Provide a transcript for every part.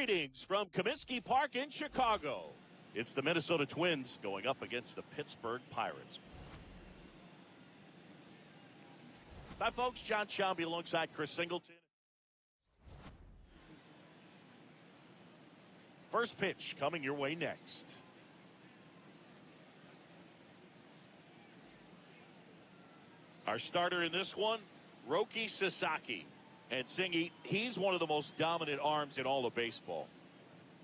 Greetings from Comiskey Park in Chicago. It's the Minnesota Twins going up against the Pittsburgh Pirates. Hi, folks. John Shelby alongside Chris Singleton. First pitch coming your way next. Our starter in this one, Roki Sasaki. And Singy, he's one of the most dominant arms in all of baseball.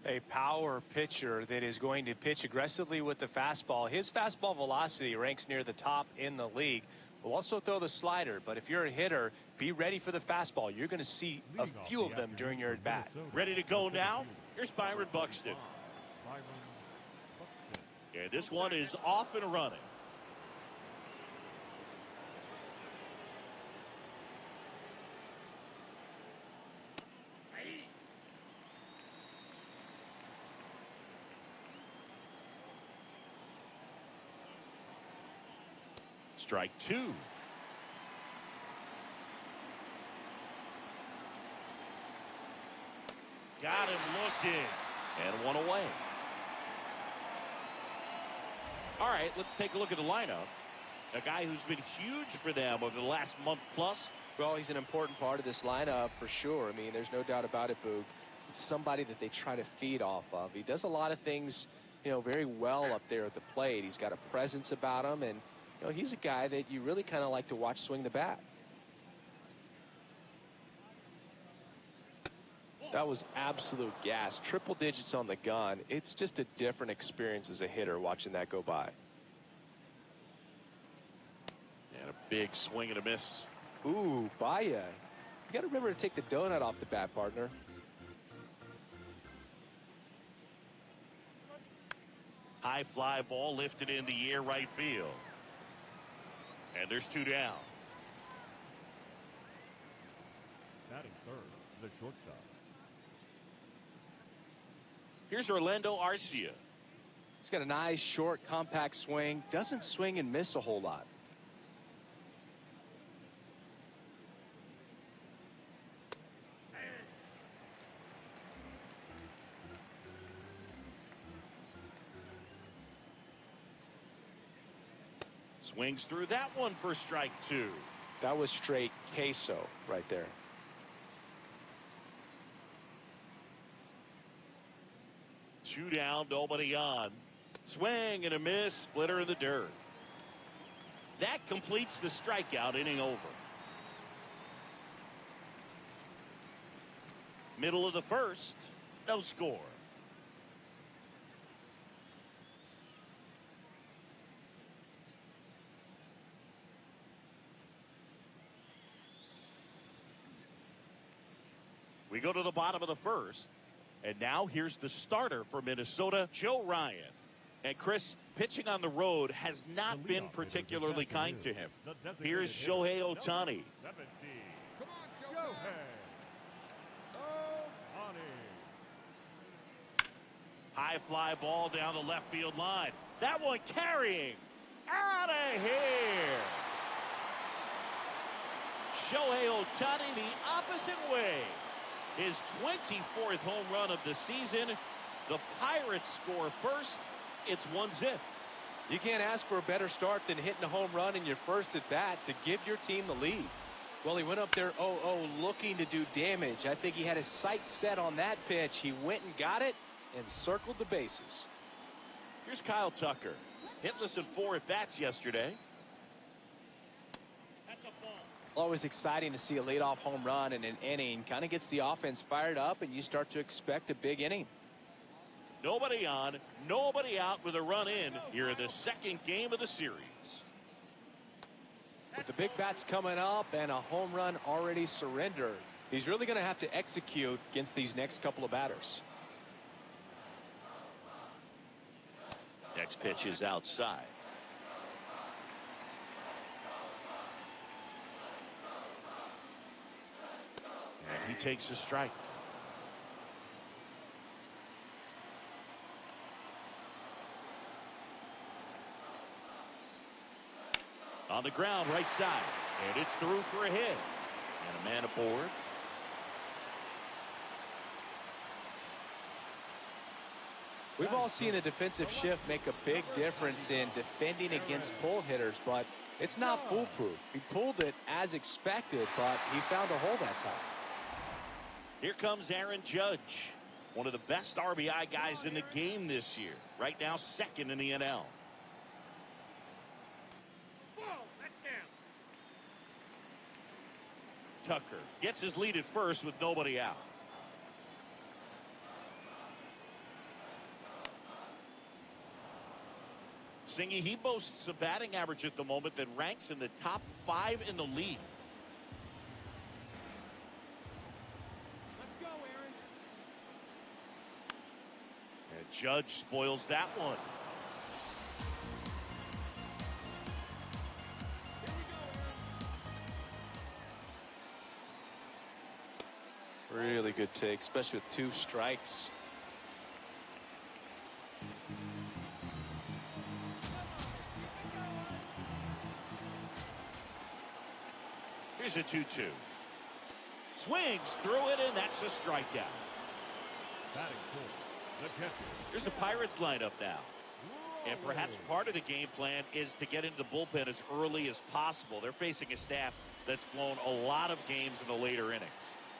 A power pitcher that is going to pitch aggressively with the fastball. His fastball velocity ranks near the top in the league. Will also throw the slider, but if you're a hitter, be ready for the fastball. You're going to see a few of them during your at-bat. Ready to go now? Here's Byron Buxton. And this one is off and running. Strike two. Got him looking. And one away. All right, let's take a look at the lineup. A guy who's been huge for them over the last month plus. Well, he's an important part of this lineup for sure. I mean, there's no doubt about it, Boog. It's somebody that they try to feed off of. He does a lot of things, you know, very well up there at the plate. He's got a presence about him, and you know, he's a guy that you really kind of like to watch swing the bat. That was absolute gas. Triple digits on the gun. It's just a different experience as a hitter watching that go by. And a big swing and a miss. Ooh, Baya. You got to remember to take the donut off the bat, partner. High fly ball lifted in the air right field. And there's two down. Batting third, the shortstop. Here's Orlando Arcia. He's got a nice, short, compact swing. Doesn't swing and miss a whole lot. Swings through that one for strike two. That was straight queso right there. Two down, nobody on. Swing and a miss, splitter in the dirt. That completes the strikeout, inning over. Middle of the first, no score. We go to the bottom of the first. And now here's the starter for Minnesota, Joe Ryan. And Chris, pitching on the road has not been particularly kind to him. Here's Shohei Ohtani. Come on, Shohei. High fly ball down the left field line. That one carrying. Out of here. Shohei Ohtani the opposite way. His 24th home run of the season. The Pirates score first. It's 1-0. You can't ask for a better start than hitting a home run in your first at bat to give your team the lead. Well, he went up there 0-0 looking to do damage. I think he had his sights set on that pitch. He went and got it and circled the bases. Here's Kyle Tucker. Hitless in 4 at bats yesterday. That's a ball. Always exciting to see a leadoff home run in an inning. Kind of gets the offense fired up, and you start to expect a big inning. Nobody on, nobody out with a run in here in the second game of the series. With the big bats coming up and a home run already surrendered, he's really going to have to execute against these next couple of batters. Next pitch is outside. And he takes a strike. On the ground, right side. And it's through for a hit. And a man aboard. We've all seen the defensive shift make a big difference in defending against pull hitters, but it's not foolproof. He pulled it as expected, but he found a hole that time. Here comes Aaron Judge, one of the best RBI guys in the game this year. Right now, second in the NL. Tucker gets his lead at first with nobody out. Singy, he boasts a batting average at the moment that ranks in the top 5 in the league. Let's go, Aaron. And Judge spoils that one. Here we go, Aaron. Really good take, especially with 2 strikes. Here's a 2-2. Swings through it, and that's a strikeout. Batting full. The catcher. Here's the Pirates lineup now. And perhaps part of the game plan is to get into the bullpen as early as possible. They're facing a staff that's blown a lot of games in the later innings.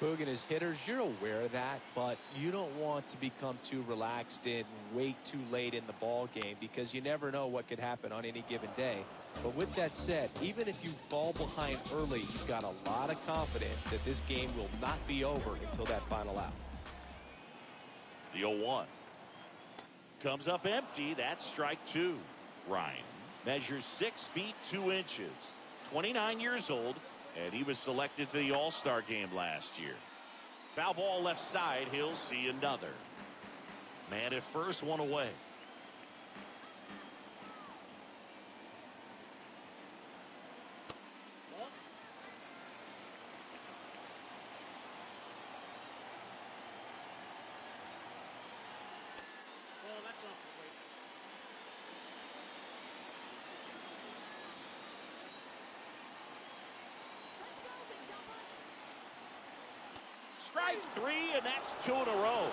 Boog and his hitters, you're aware of that, but you don't want to become too relaxed and wait too late in the ball game because you never know what could happen on any given day. But with that said, even if you fall behind early, you've got a lot of confidence that this game will not be over until that final out. The 0-1 comes up empty. That's strike 2. Ryan measures 6 feet 2 inches, 29 years old, and he was selected for the All-Star game last year. Foul ball left side. He'll see another. Man at first, one away. Strike 3, and that's 2 in a row.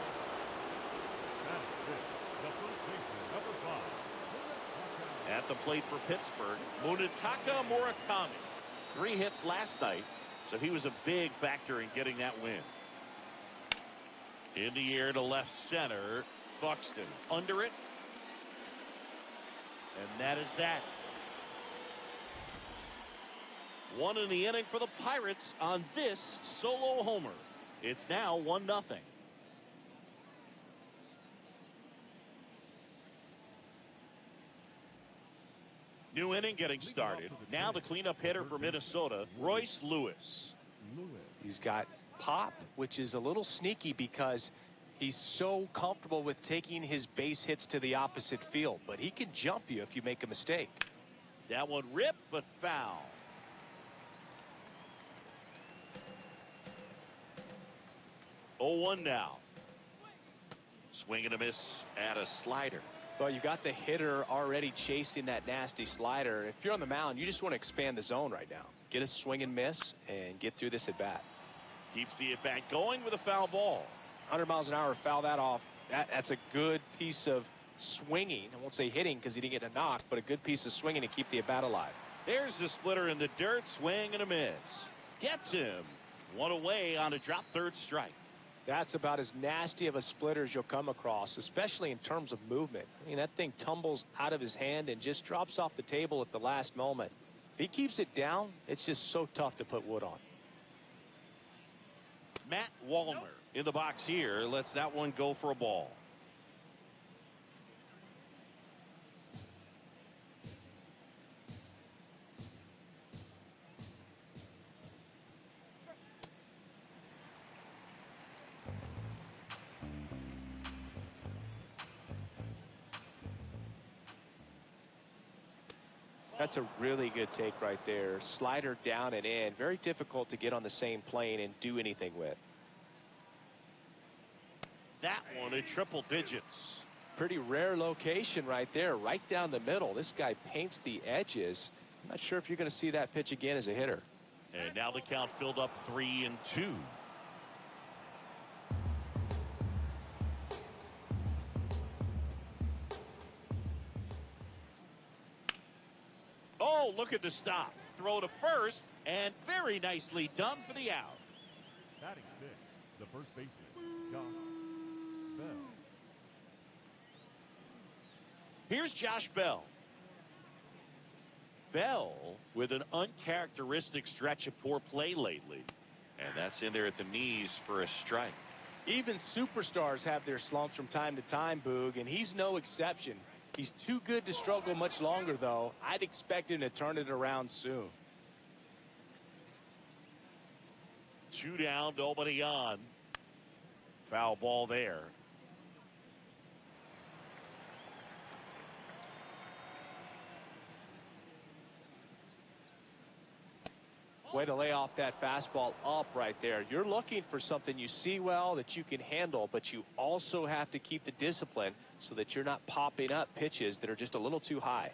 At the plate for Pittsburgh, Munetaka Murakami. 3 hits last night, so he was a big factor in getting that win. In the air to left center, Buxton under it. And that is that. 1 in the inning for the Pirates on this solo homer. It's now 1-0. New inning getting started. Now the cleanup hitter for Minnesota, Royce Lewis. He's got pop, which is a little sneaky because he's so comfortable with taking his base hits to the opposite field. But he can jump you if you make a mistake. That one ripped, but foul. 0-1 now. Swing and a miss at a slider. Well, you got the hitter already chasing that nasty slider. If you're on the mound, you just want to expand the zone right now. Get a swing and miss and get through this at bat. Keeps the at bat going with a foul ball. 100 miles an hour, foul that off. That's a good piece of swinging. I won't say hitting because he didn't get a knock, but a good piece of swinging to keep the at bat alive. There's the splitter in the dirt. Swing and a miss. Gets him. 1 away on a drop third strike. That's about as nasty of a splitter as you'll come across, especially in terms of movement. I mean, that thing tumbles out of his hand and just drops off the table at the last moment. If he keeps it down, it's just so tough to put wood on. Matt Wallner in the box here lets that one go for a ball. That's a really good take right there. Slider down and in. Very difficult to get on the same plane and do anything with. That one in triple digits. Pretty rare location right there, right down the middle. This guy paints the edges. I'm not sure if you're going to see that pitch again as a hitter. And now the count filled up 3-2. Oh, look at the stop. Throw to first, and very nicely done for the out. Batting six, the first baseman, Josh Bell. Here's Josh Bell. Bell with an uncharacteristic stretch of poor play lately. And that's in there at the knees for a strike. Even superstars have their slumps from time to time, Boog, and he's no exception. He's too good to struggle much longer, though. I'd expect him to turn it around soon. 2 down, nobody on. Foul ball there. Way to lay off that fastball up right there. You're looking for something you see well that you can handle, but you also have to keep the discipline so that you're not popping up pitches that are just a little too high.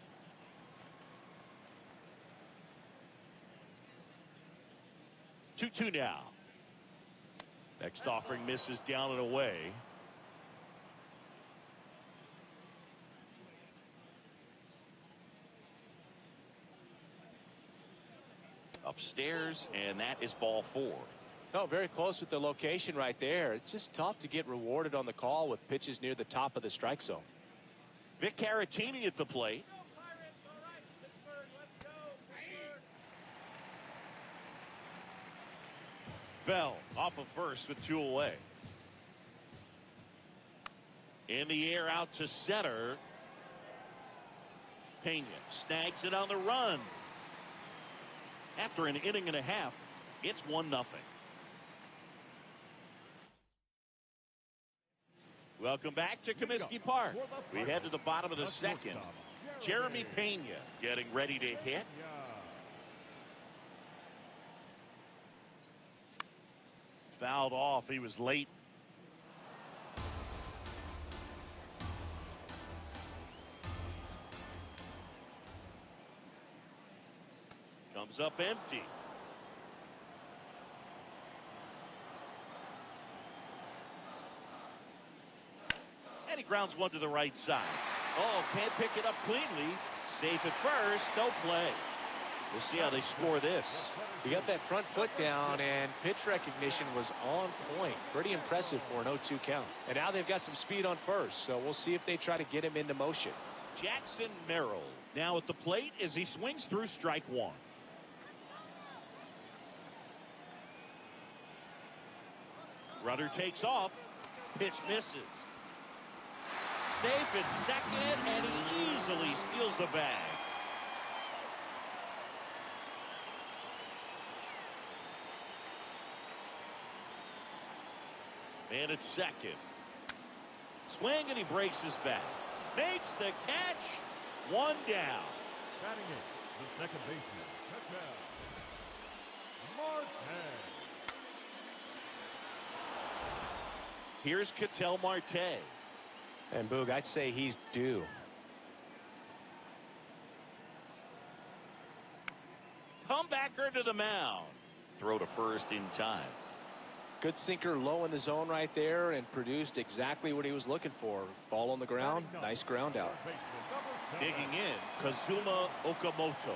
Two now. Next offering misses down and away. Upstairs, and that is ball 4. No, very close with the location right there. It's just tough to get rewarded on the call with pitches near the top of the strike zone. Vic Caratini at the plate. Bell off of first with 2 away. In the air out to center. Pena snags it on the run. After an inning and a half, it's 1-0. Welcome back to Comiskey Park. We head to the bottom of the second. Jeremy Pena getting ready to hit. Fouled off. He was late. Comes up empty. And he grounds one to the right side. Oh, can't pick it up cleanly. Safe at first. No play. We'll see how they score this. He got that front foot down, and pitch recognition was on point. Pretty impressive for an 0-2 count. And now they've got some speed on first, so we'll see if they try to get him into motion. Jackson Merrill now at the plate as he swings through strike 1. Runner takes off. Pitch misses. Safe at second, and he easily steals the bag. And at second. Swing, and he breaks his back. Makes the catch. 1 down. Batting it, the second baseman, Marte. Here's Ketel Marte. And Boog, I'd say he's due. Comebacker to the mound. Throw to first in time. Good sinker low in the zone right there and produced exactly what he was looking for. Ball on the ground. Nice ground out. Digging in, Kazuma Okamoto.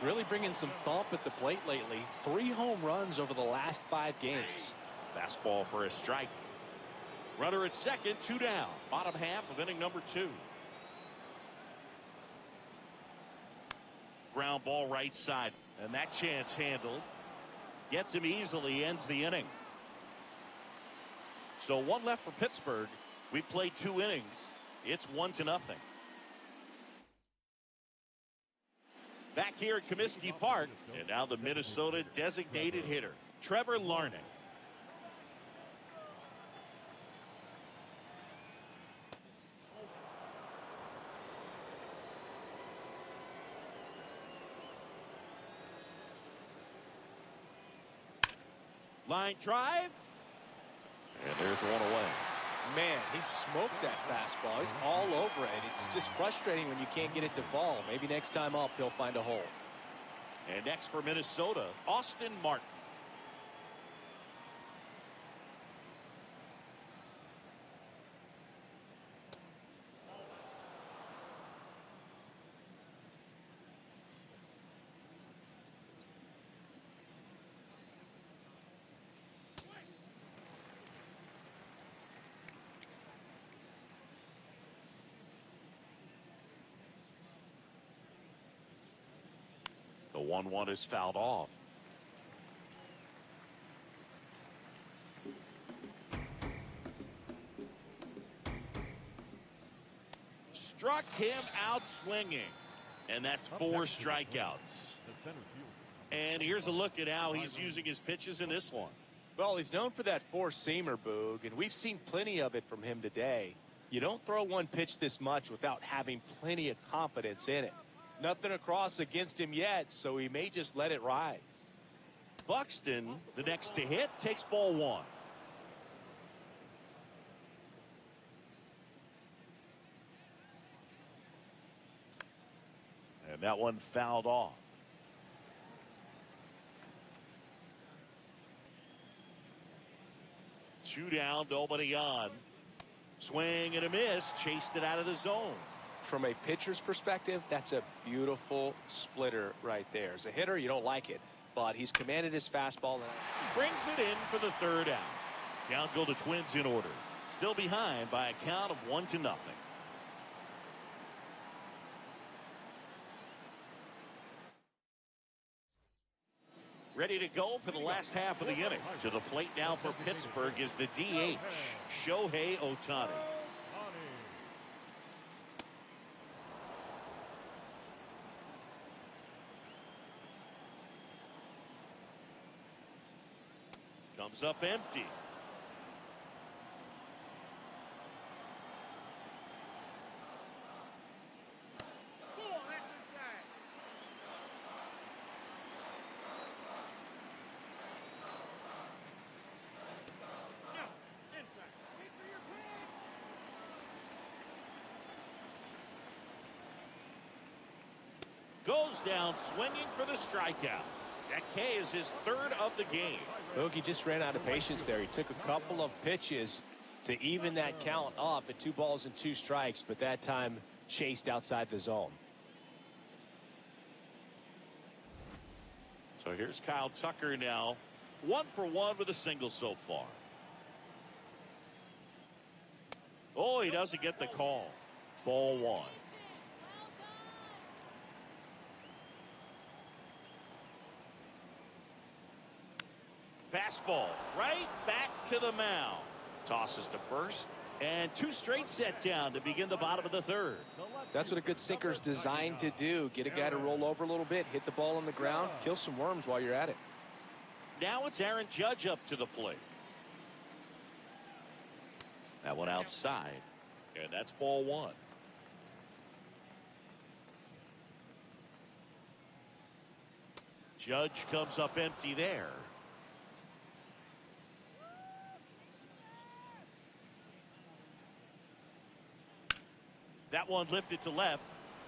Really bringing some thump at the plate lately. 3 home runs over the last 5 games. Fastball for a strike. Runner at second, 2 down. Bottom half of inning number 2. Ground ball right side. And that chance handled. Gets him easily, ends the inning. So 1 left for Pittsburgh. We played 2 innings. It's 1-0. Back here at Comiskey Park. And now the Minnesota designated hitter, Trevor Larnach. Line drive. And there's 1 away. Man, he smoked that fastball. He's all over it. It's just frustrating when you can't get it to fall. Maybe next time up, he'll find a hole. And next for Minnesota, Austin Martin. 1-1 is fouled off. Struck him out swinging. And that's 4 strikeouts. And here's a look at how he's using his pitches in this one. Well, he's known for that four-seamer, Boog, and we've seen plenty of it from him today. You don't throw one pitch this much without having plenty of confidence in it. Nothing across against him yet, so he may just let it ride. Buxton, the next to hit, takes ball 1. And that one fouled off. Two down, nobody on. Swing and a miss, chased it out of the zone. From a pitcher's perspective, that's a beautiful splitter right there. As a hitter, you don't like it, but he's commanded his fastball. Brings it in for the 3rd out. Down go the Twins in order. Still behind by a count of 1-0. Ready to go for the last half of the inning. To the plate now for Pittsburgh is the DH, Shohei Ohtani. Comes up empty. Goes down swinging for the strikeout. That K is his 3rd of the game. Boogie just ran out of patience there. He took a couple of pitches to even that count up at 2 balls and 2 strikes, but that time chased outside the zone. So here's Kyle Tucker now. 1 for 1 with a single so far. Oh, he doesn't get the call. Ball 1. Fastball right back to the mound. Tosses to first, and 2 straight set down to begin the bottom of the 3rd. That's what a good sinker's designed to do. Get a guy to roll over a little bit, hit the ball on the ground, kill some worms while you're at it. Now it's Aaron Judge up to the plate. That one outside, and that's ball 1. Judge comes up empty there. That one lifted to left.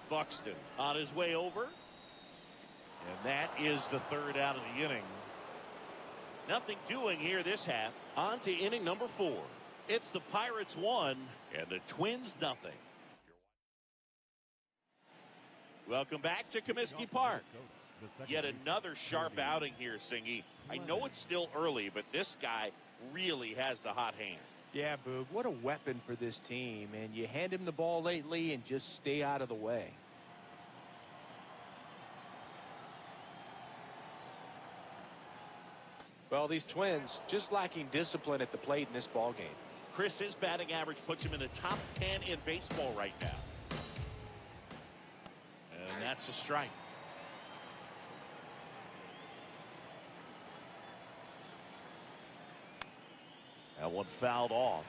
Buxton on his way over. And that is the 3rd out of the inning. Nothing doing here this half. On to inning number 4. It's the Pirates 1 and the Twins nothing. Welcome back to Comiskey Park. Yet another sharp outing here, Singy. I know it's still early, but this guy really has the hot hand. Yeah, Boog, what a weapon for this team, and you hand him the ball lately and just stay out of the way. Well, these Twins just lacking discipline at the plate in this ball game. Chris, his batting average puts him in the top 10 in baseball right now. And that's a strike. That one fouled off.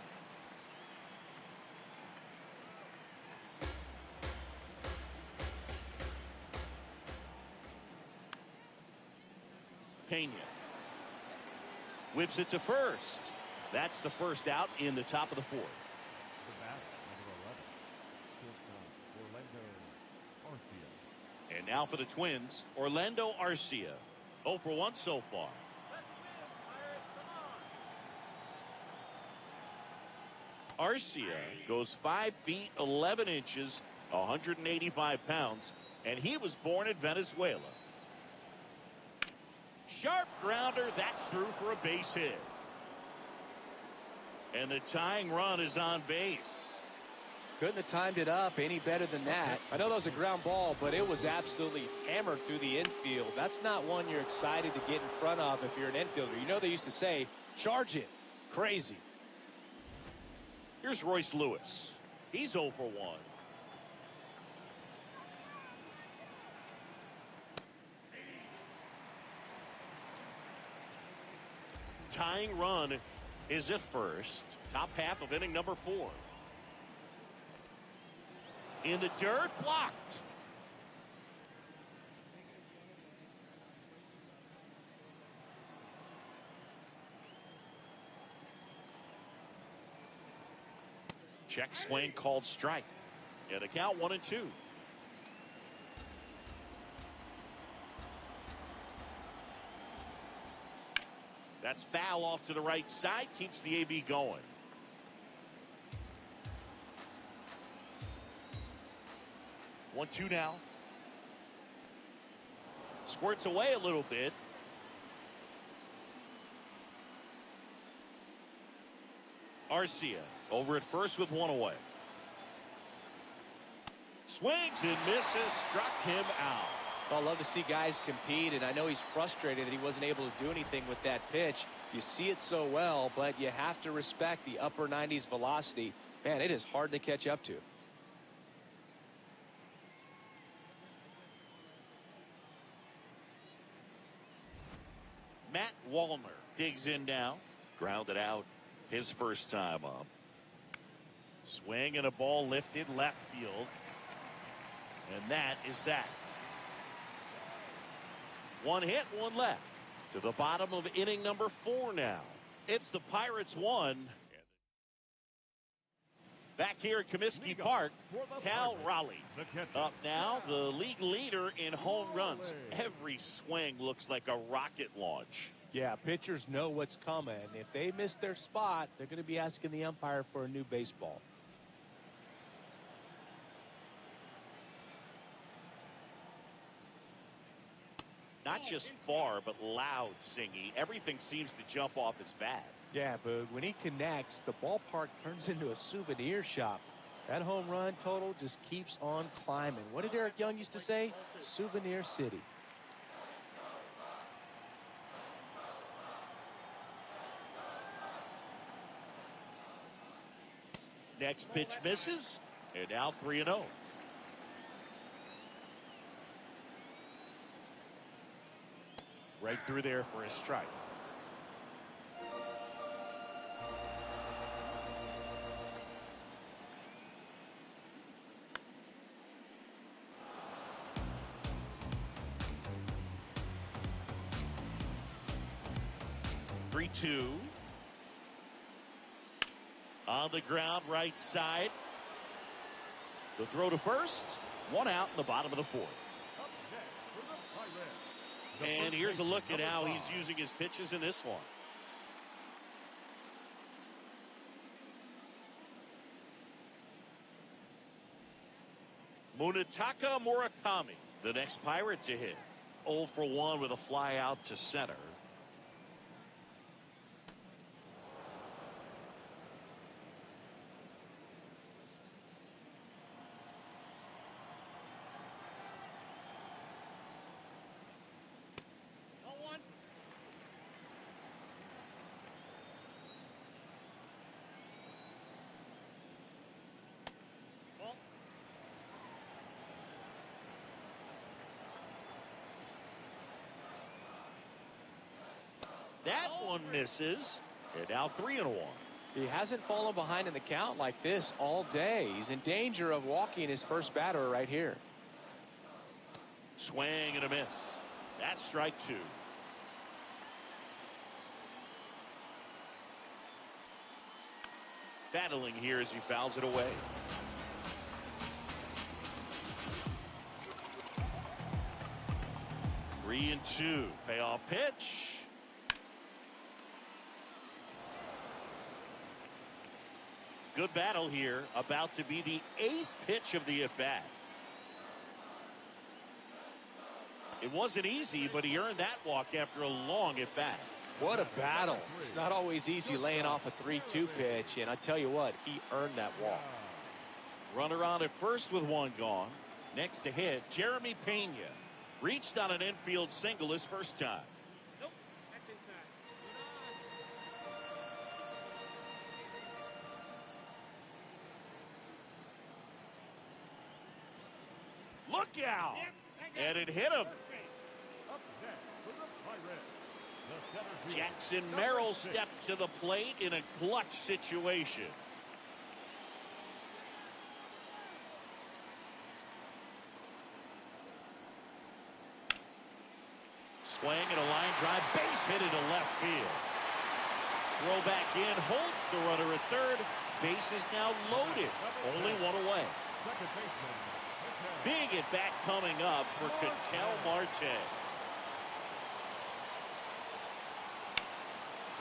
Pena whips it to first. That's the 1st out in the top of the 4th. And now for the Twins, Orlando Arcia. 0 for 1 so far. Arcia goes 5 feet 11 inches, 185 pounds, and he was born in Venezuela. Sharp grounder, that's through for a base hit. And the tying run is on base. Couldn't have timed it up any better than that. I know that was a ground ball, but it was absolutely hammered through the infield. That's not one you're excited to get in front of if you're an infielder. You know they used to say, charge it. Crazy. Here's Royce Lewis. He's 0 for 1. Tying run is at first. Top half of inning number 4. In the dirt, blocked. Check swing called strike. And the count 1-2. That's foul off to the right side. Keeps the AB going. 1-2 now. Squirts away a little bit. Arcia over at first with 1 away. Swings and misses. Struck him out. Well, I love to see guys compete, and I know he's frustrated that he wasn't able to do anything with that pitch. You see it so well, but you have to respect the upper 90s velocity. Man, it is hard to catch up to. Matt Wallner digs in now. Grounded out his first time up. Swing and a ball lifted left field. And that is that. 1 hit, 1 left. To the bottom of inning number 4 now. It's the Pirates 1. Back here at Comiskey Park, Cal Raleigh up now, the league leader in home runs. Every swing looks like a rocket launch. Yeah, pitchers know what's coming. If they miss their spot, they're going to be asking the umpire for a new baseball. Not just far, but loud singing. Everything seems to jump off his bat. Yeah, Boog, when he connects, the ballpark turns into a souvenir shop. That home run total just keeps on climbing. What did Eric Young used to say? Souvenir City. Next pitch misses, and now 3-0. Right through there for a strike. Three-two. On the ground, right side. The throw to first. 1 out in the bottom of the 4th. And here's a look at how he's using his pitches in this one. Munetaka Murakami, the next Pirate to hit. 0 for 1 with a fly out to center. That one misses. And now 3-1. He hasn't fallen behind in the count like this all day. He's in danger of walking his first batter right here. Swing and a miss. That's strike 2. Battling here as he fouls it away. Three and 2. Payoff pitch. Good battle here. About to be the 8th pitch of the at-bat. It wasn't easy, but he earned that walk after a long at-bat. What a battle. It's not always easy laying off a 3-2 pitch, and I tell you what, he earned that walk. Runner on at first with one gone. Next to hit, Jeremy Pena. Reached on an infield single his first time. Nope, that's inside. Look out! And it hit him. Up next for the Pirates, the center fielder, Jackson number Merrill 6. steps to the plate in a clutch situation. Swing and a line drive, base hit into left field. Throw back in, holds the runner at third. Base is now loaded, only one away. Second baseman, Big at bat coming up for Ketel Marte.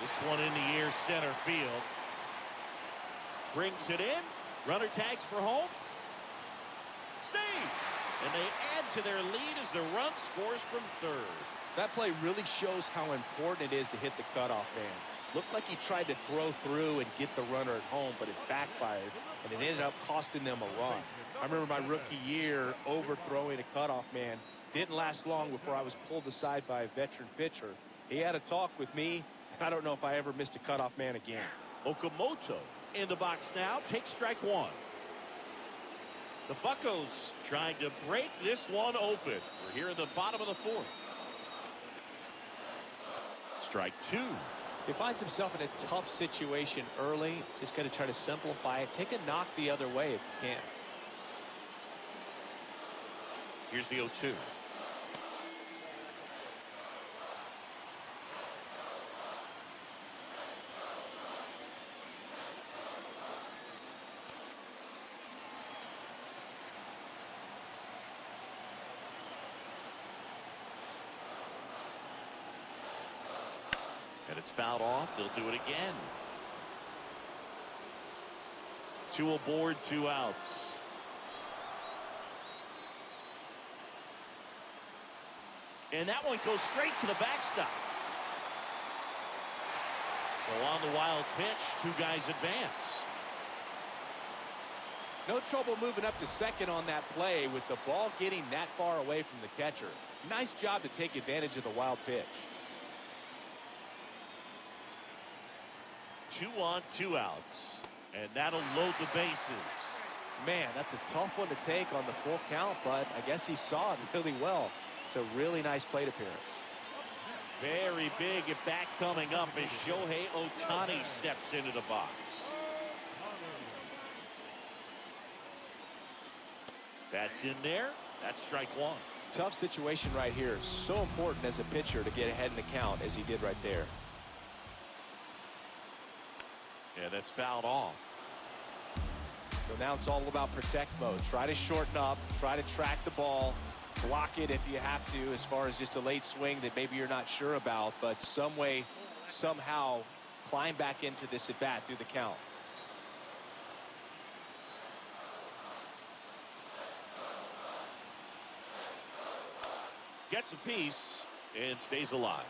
This one in the air, center field. Brings it in. Runner tags for home. Save! And they add to their lead as the run scores from third. That play really shows how important it is to hit the cutoff man. Looked like he tried to throw through and get the runner at home, but it backfired, and it ended up costing them a run. I remember my rookie year overthrowing a cutoff man. Didn't last long before I was pulled aside by a veteran pitcher. He had a talk with me. I don't know if I ever missed a cutoff man again. Okamoto in the box now, takes strike one. The Buccos trying to break this one open. We're here in the bottom of the fourth. Strike two. He finds himself in a tough situation early. Just got to try to simplify it. Take a knock the other way if you can. Here's the 0-2. And it's fouled off. They'll do it again. 2 aboard, 2 outs. And that one goes straight to the backstop. So on the wild pitch, 2 guys advance. No trouble moving up to second on that play with the ball getting that far away from the catcher. Nice job to take advantage of the wild pitch. 2 on, 2 outs. And that'll load the bases. Man, that's a tough one to take on the full count, but I guess he saw it really well. It's a really nice plate appearance. Very big at bat coming up as Shohei Ohtani steps into the box. That's in there. That's strike one. Tough situation right here. So important as a pitcher to get ahead in the count as he did right there. Yeah, that's fouled off. So now it's all about protect mode. Try to shorten up, try to track the ball, block it if you have to, as far as just a late swing that maybe you're not sure about, but some way, somehow climb back into this at bat through the count. Gets a piece and stays alive.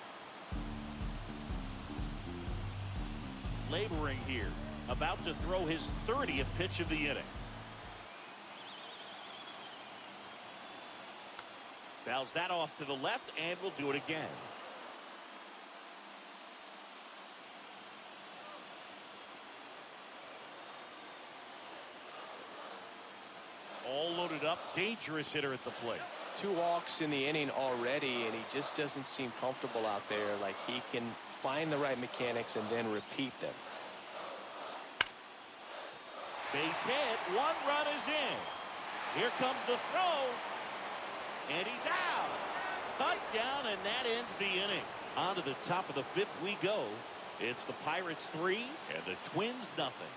Laboring here, about to throw his 30th pitch of the inning. Fouls that off to the left and will do it again. All loaded up, dangerous hitter at the plate. 2 walks in the inning already, and he just doesn't seem comfortable out there. Like he can find the right mechanics and then repeat them. Base hit, 1 run is in. Here comes the throw, and he's out. Cut down, and that ends the inning. On to the top of the 5th we go. It's the Pirates 3 and the Twins nothing.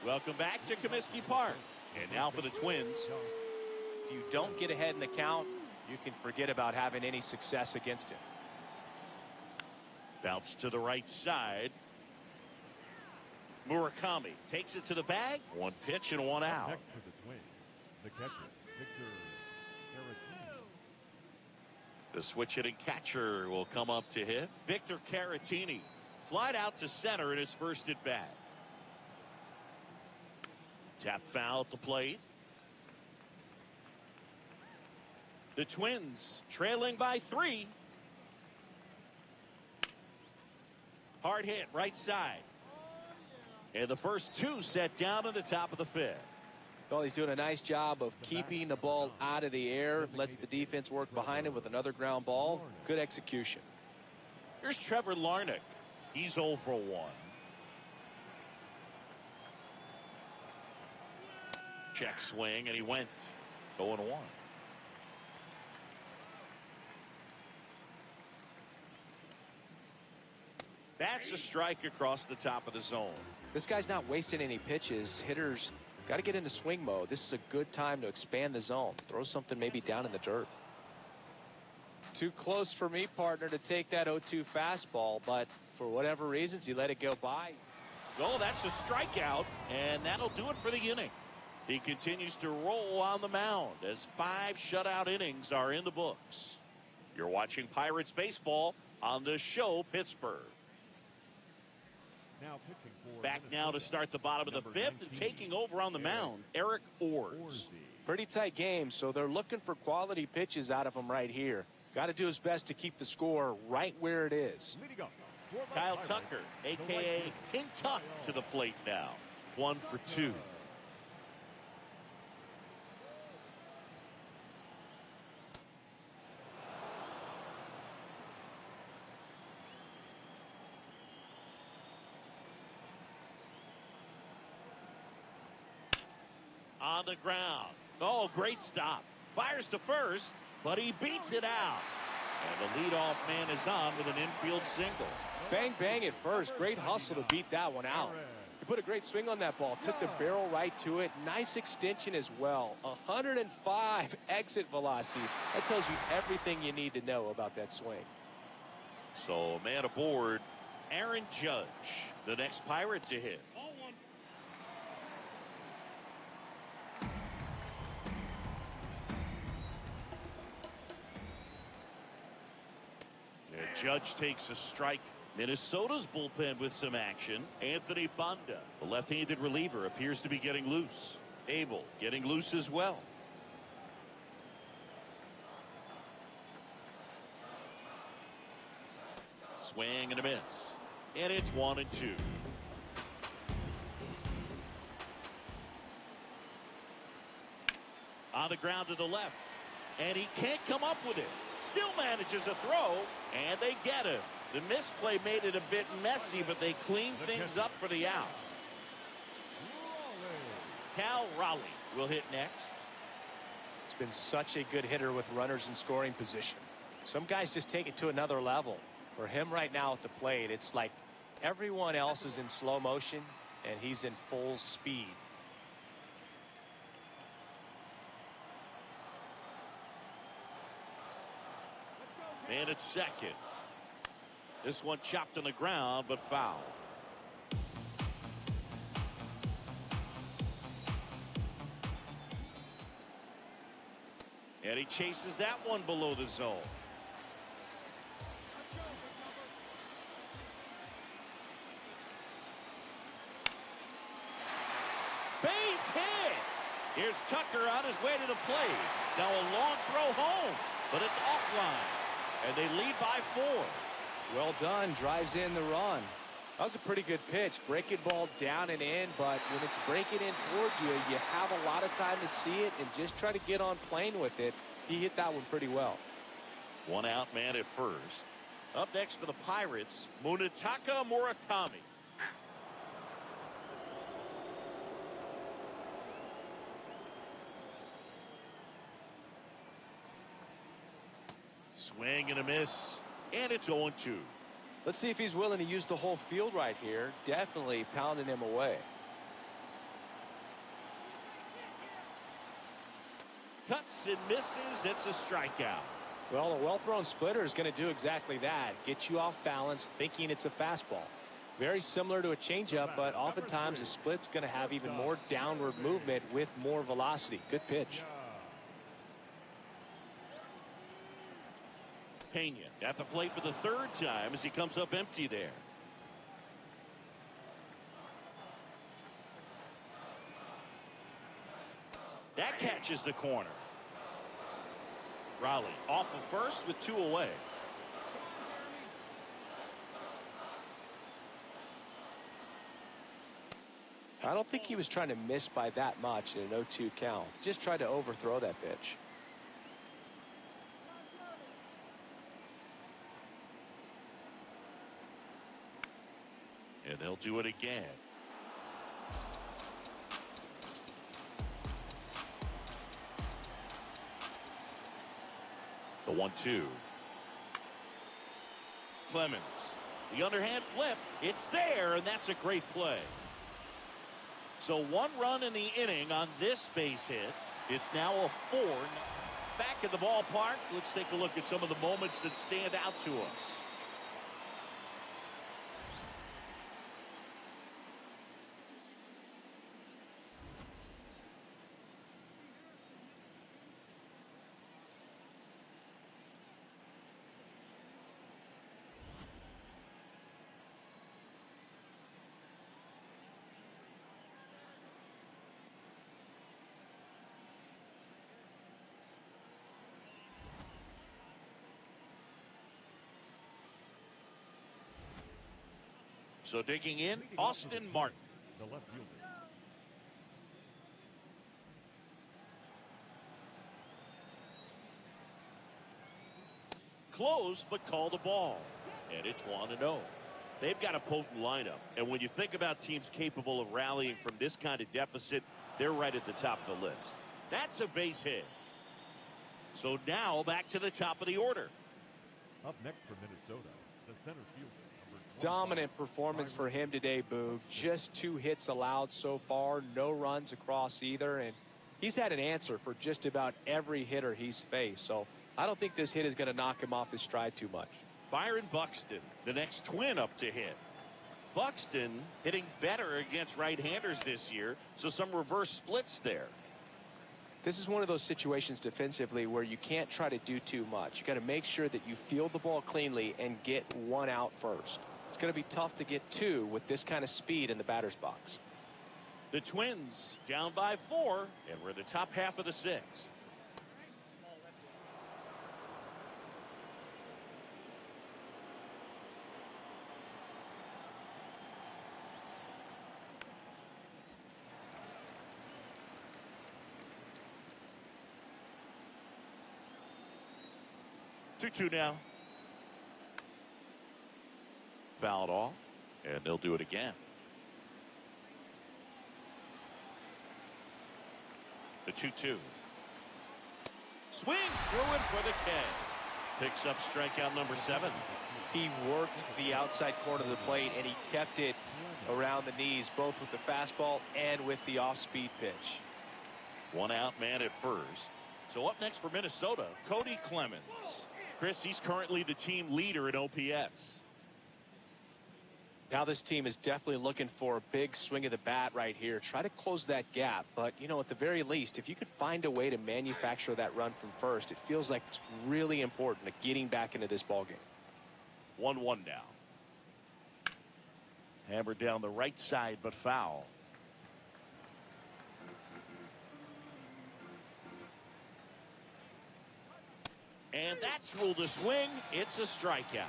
Welcome back to Comiskey Park. And now for the Twins. If you don't get ahead in the count, you can forget about having any success against him. Bounce to the right side. Murakami takes it to the bag. 1 pitch and 1 out. Next for the Twins, the catcher, Victor Caratini. The switch-hitting catcher will come up to hit. Victor Caratini flied out to center in his first at bat. Tap foul at the plate. The Twins trailing by 3. Hard hit right side. And the first 2 set down in the top of the 5th. Well, he's doing a nice job of keeping the ball out of the air. Lets the defense work behind him with another ground ball. Good execution. Here's Trevor Larnach. He's 0 for 1. Check swing, and he went 0 and 1. That's a strike across the top of the zone. This guy's not wasting any pitches. Hitters got to get into swing mode. This is a good time to expand the zone. Throw something maybe down in the dirt. Too close for me, partner, to take that 0-2 fastball, but for whatever reasons, he let it go by. Oh, that's a strikeout, and that'll do it for the inning. He continues to roll on the mound as 5 shutout innings are in the books. You're watching Pirates baseball on the show Pittsburgh. Back now to start the bottom of the 5th, and taking over on the mound, Eric Orz. Pretty tight game, so they're looking for quality pitches out of him right here. Got to do his best to keep the score right where it is. Kyle Tucker, a.k.a. King Tuck, to the plate now. 1 for 2. On the ground. Oh, great stop. Fires to first, but he beats it out. And the leadoff man is on with an infield single. Bang, bang at first. Great hustle to beat that one out. He put a great swing on that ball. Took the barrel right to it. Nice extension as well. 105 exit velocity. That tells you everything you need to know about that swing. So, man aboard, Aaron Judge, the next Pirate to hit. Judge takes a strike. Minnesota's bullpen with some action. Anthony Banda, the left-handed reliever, appears to be getting loose. Abel getting loose as well. Swing and a miss. And it's 1 and 2. On the ground to the left. And he can't come up with it. Still manages a throw, and they get him. The misplay made it a bit messy, but they cleaned things up for the out. Cal Raleigh will hit next. He's been such a good hitter with runners in scoring position. Some guys just take it to another level. For him right now at the plate, it's like everyone else is in slow motion, and he's in full speed. And it's second. This one chopped on the ground, but foul. And he chases that one below the zone. Base hit. Here's Tucker on his way to the plate. Now a long throw home, but it's offline. And they lead by 4. Well done. Drives in the run. That was a pretty good pitch. Breaking ball down and in, but when it's breaking in towards you, you have a lot of time to see it and just try to get on plane with it. He hit that one pretty well. 1 out man at first. Up next for the Pirates, Munetaka Murakami. Swing and a miss, and it's 0-2. Let's see if he's willing to use the whole field right here. Definitely pounding him away. Cuts and misses. It's a strikeout. Well, a well-thrown splitter is going to do exactly that. Get you off balance, thinking it's a fastball. Very similar to a changeup, but oftentimes a split's going to have even more downward movement with more velocity. Good pitch. Pena at the plate for the third time as he comes up empty there. That catches the corner. Raleigh off of first with 2 away. I don't think he was trying to miss by that much in an 0-2 count. Just tried to overthrow that pitch. And they'll do it again. The 1-2. Clemens. The underhand flip. It's there, and that's a great play. So 1 run in the inning on this base hit. It's now a 4. Back at the ballpark. Let's take a look at some of the moments that stand out to us. So digging in, Austin Martin. The left fielder. Close, but call the ball. And it's 1-0. They've got a potent lineup. And when you think about teams capable of rallying from this kind of deficit, they're right at the top of the list. That's a base hit. So now back to the top of the order. Up next for Minnesota, the center fielder. Dominant performance for him today, Boog. Just 2 hits allowed so far, no runs across either, and he's had an answer for just about every hitter he's faced. So I don't think this hit is going to knock him off his stride too much. Byron Buxton, the next twin up to hit. Buxton hitting better against right-handers this year, so some reverse splits there. This is one of those situations defensively where you can't try to do too much. You got to make sure that you field the ball cleanly and get 1 out first. It's going to be tough to get 2 with this kind of speed in the batter's box. The Twins down by 4, and we're in the top half of the 6th. Two now. Fouled off, and they'll do it again. The 2-2. Swings through it for the K. Picks up strikeout number 7. He worked the outside corner of the plate, and he kept it around the knees, both with the fastball and with the off-speed pitch. 1 out, man at first. So up next for Minnesota, Cody Clemens. Chris, he's currently the team leader in OPS. Now this team is definitely looking for a big swing of the bat right here. Try to close that gap. But, you know, at the very least, if you could find a way to manufacture that run from first, it feels like it's really important to getting back into this ballgame. 1-1 now. Hammered down the right side, but foul. And that's ruled a swing. It's a strikeout.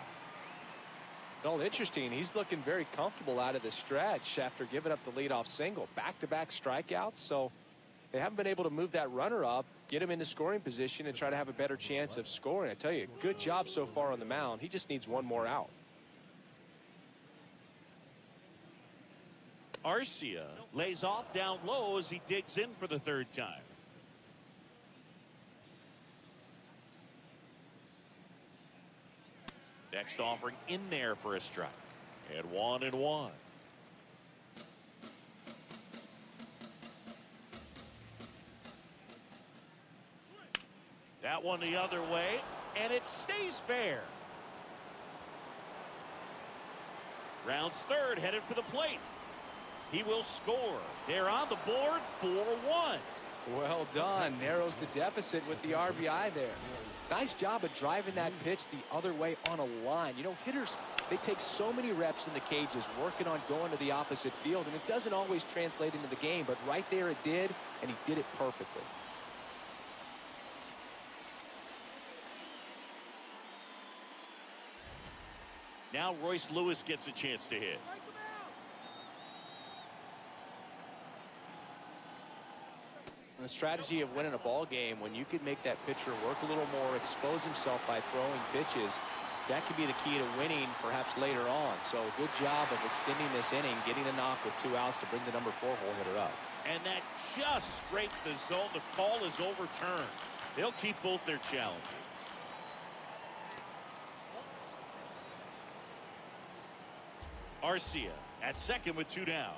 Well, interesting. He's looking very comfortable out of the stretch after giving up the leadoff single. Back-to-back strikeouts, so they haven't been able to move that runner up, get him into scoring position, and try to have a better chance of scoring. I tell you, good job so far on the mound. He just needs 1 more out. Arcia lays off down low as he digs in for the 3rd time. Next offering in there for a strike. And 1-1. That one the other way, and it stays fair. Rounds 3rd, headed for the plate. He will score. They're on the board, 4-1. Well done. Narrows the deficit with the RBI there. Nice job of driving that pitch the other way on a line. You know, hitters, they take so many reps in the cages working on going to the opposite field, and it doesn't always translate into the game, but right there it did, and he did it perfectly. Now Royce Lewis gets a chance to hit. The strategy of winning a ball game, when you could make that pitcher work a little more, expose himself by throwing pitches, that could be the key to winning perhaps later on. So good job of extending this inning, getting a knock with 2 outs to bring the number 4 hole hitter up. And that just scraped the zone. The call is overturned. They'll keep both their challenges. Arcia at second with 2 down.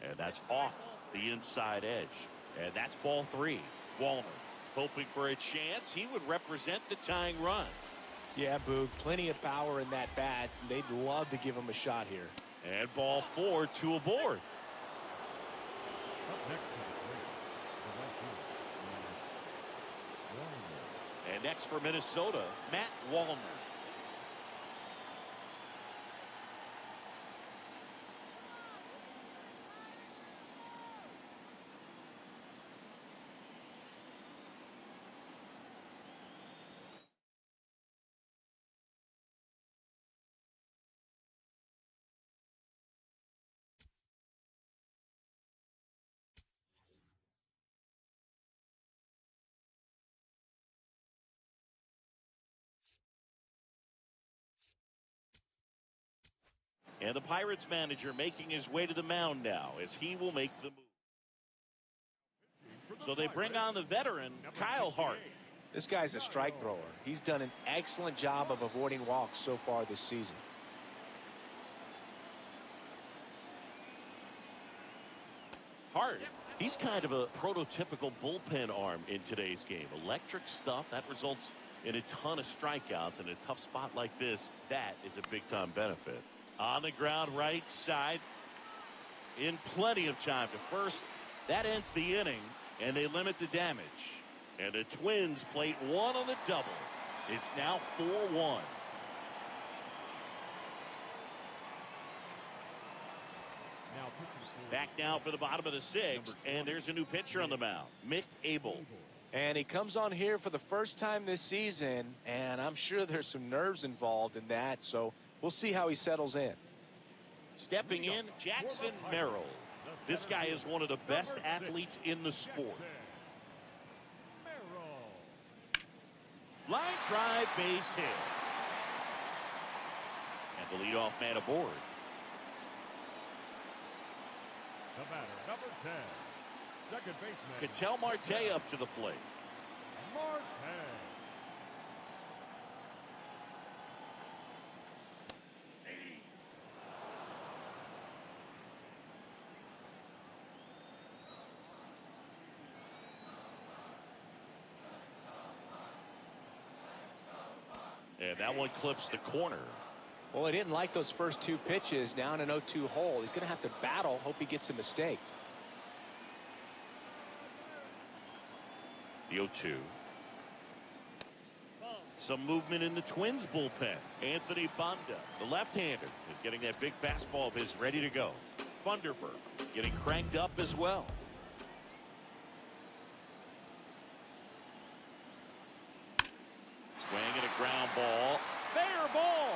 And that's off the inside edge. And that's ball 3. Walner hoping for a chance. He would represent the tying run. Yeah, Boog, plenty of power in that bat. They'd love to give him a shot here. And ball 4, 2 aboard. And next for Minnesota, Matt Wallner. And the Pirates manager making his way to the mound now as he will make the move. So they bring on the veteran, Kyle Hart. This guy's a strike thrower. He's done an excellent job of avoiding walks so far this season. Hart, he's kind of a prototypical bullpen arm in today's game. Electric stuff that results in a ton of strikeouts. In a tough spot like this, that is a big-time benefit. On the ground right side, in plenty of time to first. That ends the inning, and they limit the damage. And the Twins plate 1 on the double. It's now 4-1. Back now for the bottom of the 6th, and there's a new pitcher on the mound, Mick Abel. And he comes on here for the first time this season, and I'm sure there's some nerves involved in that, so we'll see how he settles in. Stepping in, Jackson Merrill. This guy is one of the best athletes in the sport. Line drive, base hit. And the leadoff man aboard. The batter, number 10, second baseman. Ketel Marte up to the plate. Marte. And that one clips the corner. Well, he didn't like those first 2 pitches. Now in an 0-2 hole, he's going to have to battle. Hope he gets a mistake. The 0-2. Some movement in the Twins bullpen. Anthony Banda, the left-hander, is getting that big fastball of his ready to go. Funderburg getting cranked up as well. Swing and a ground ball. Fair ball.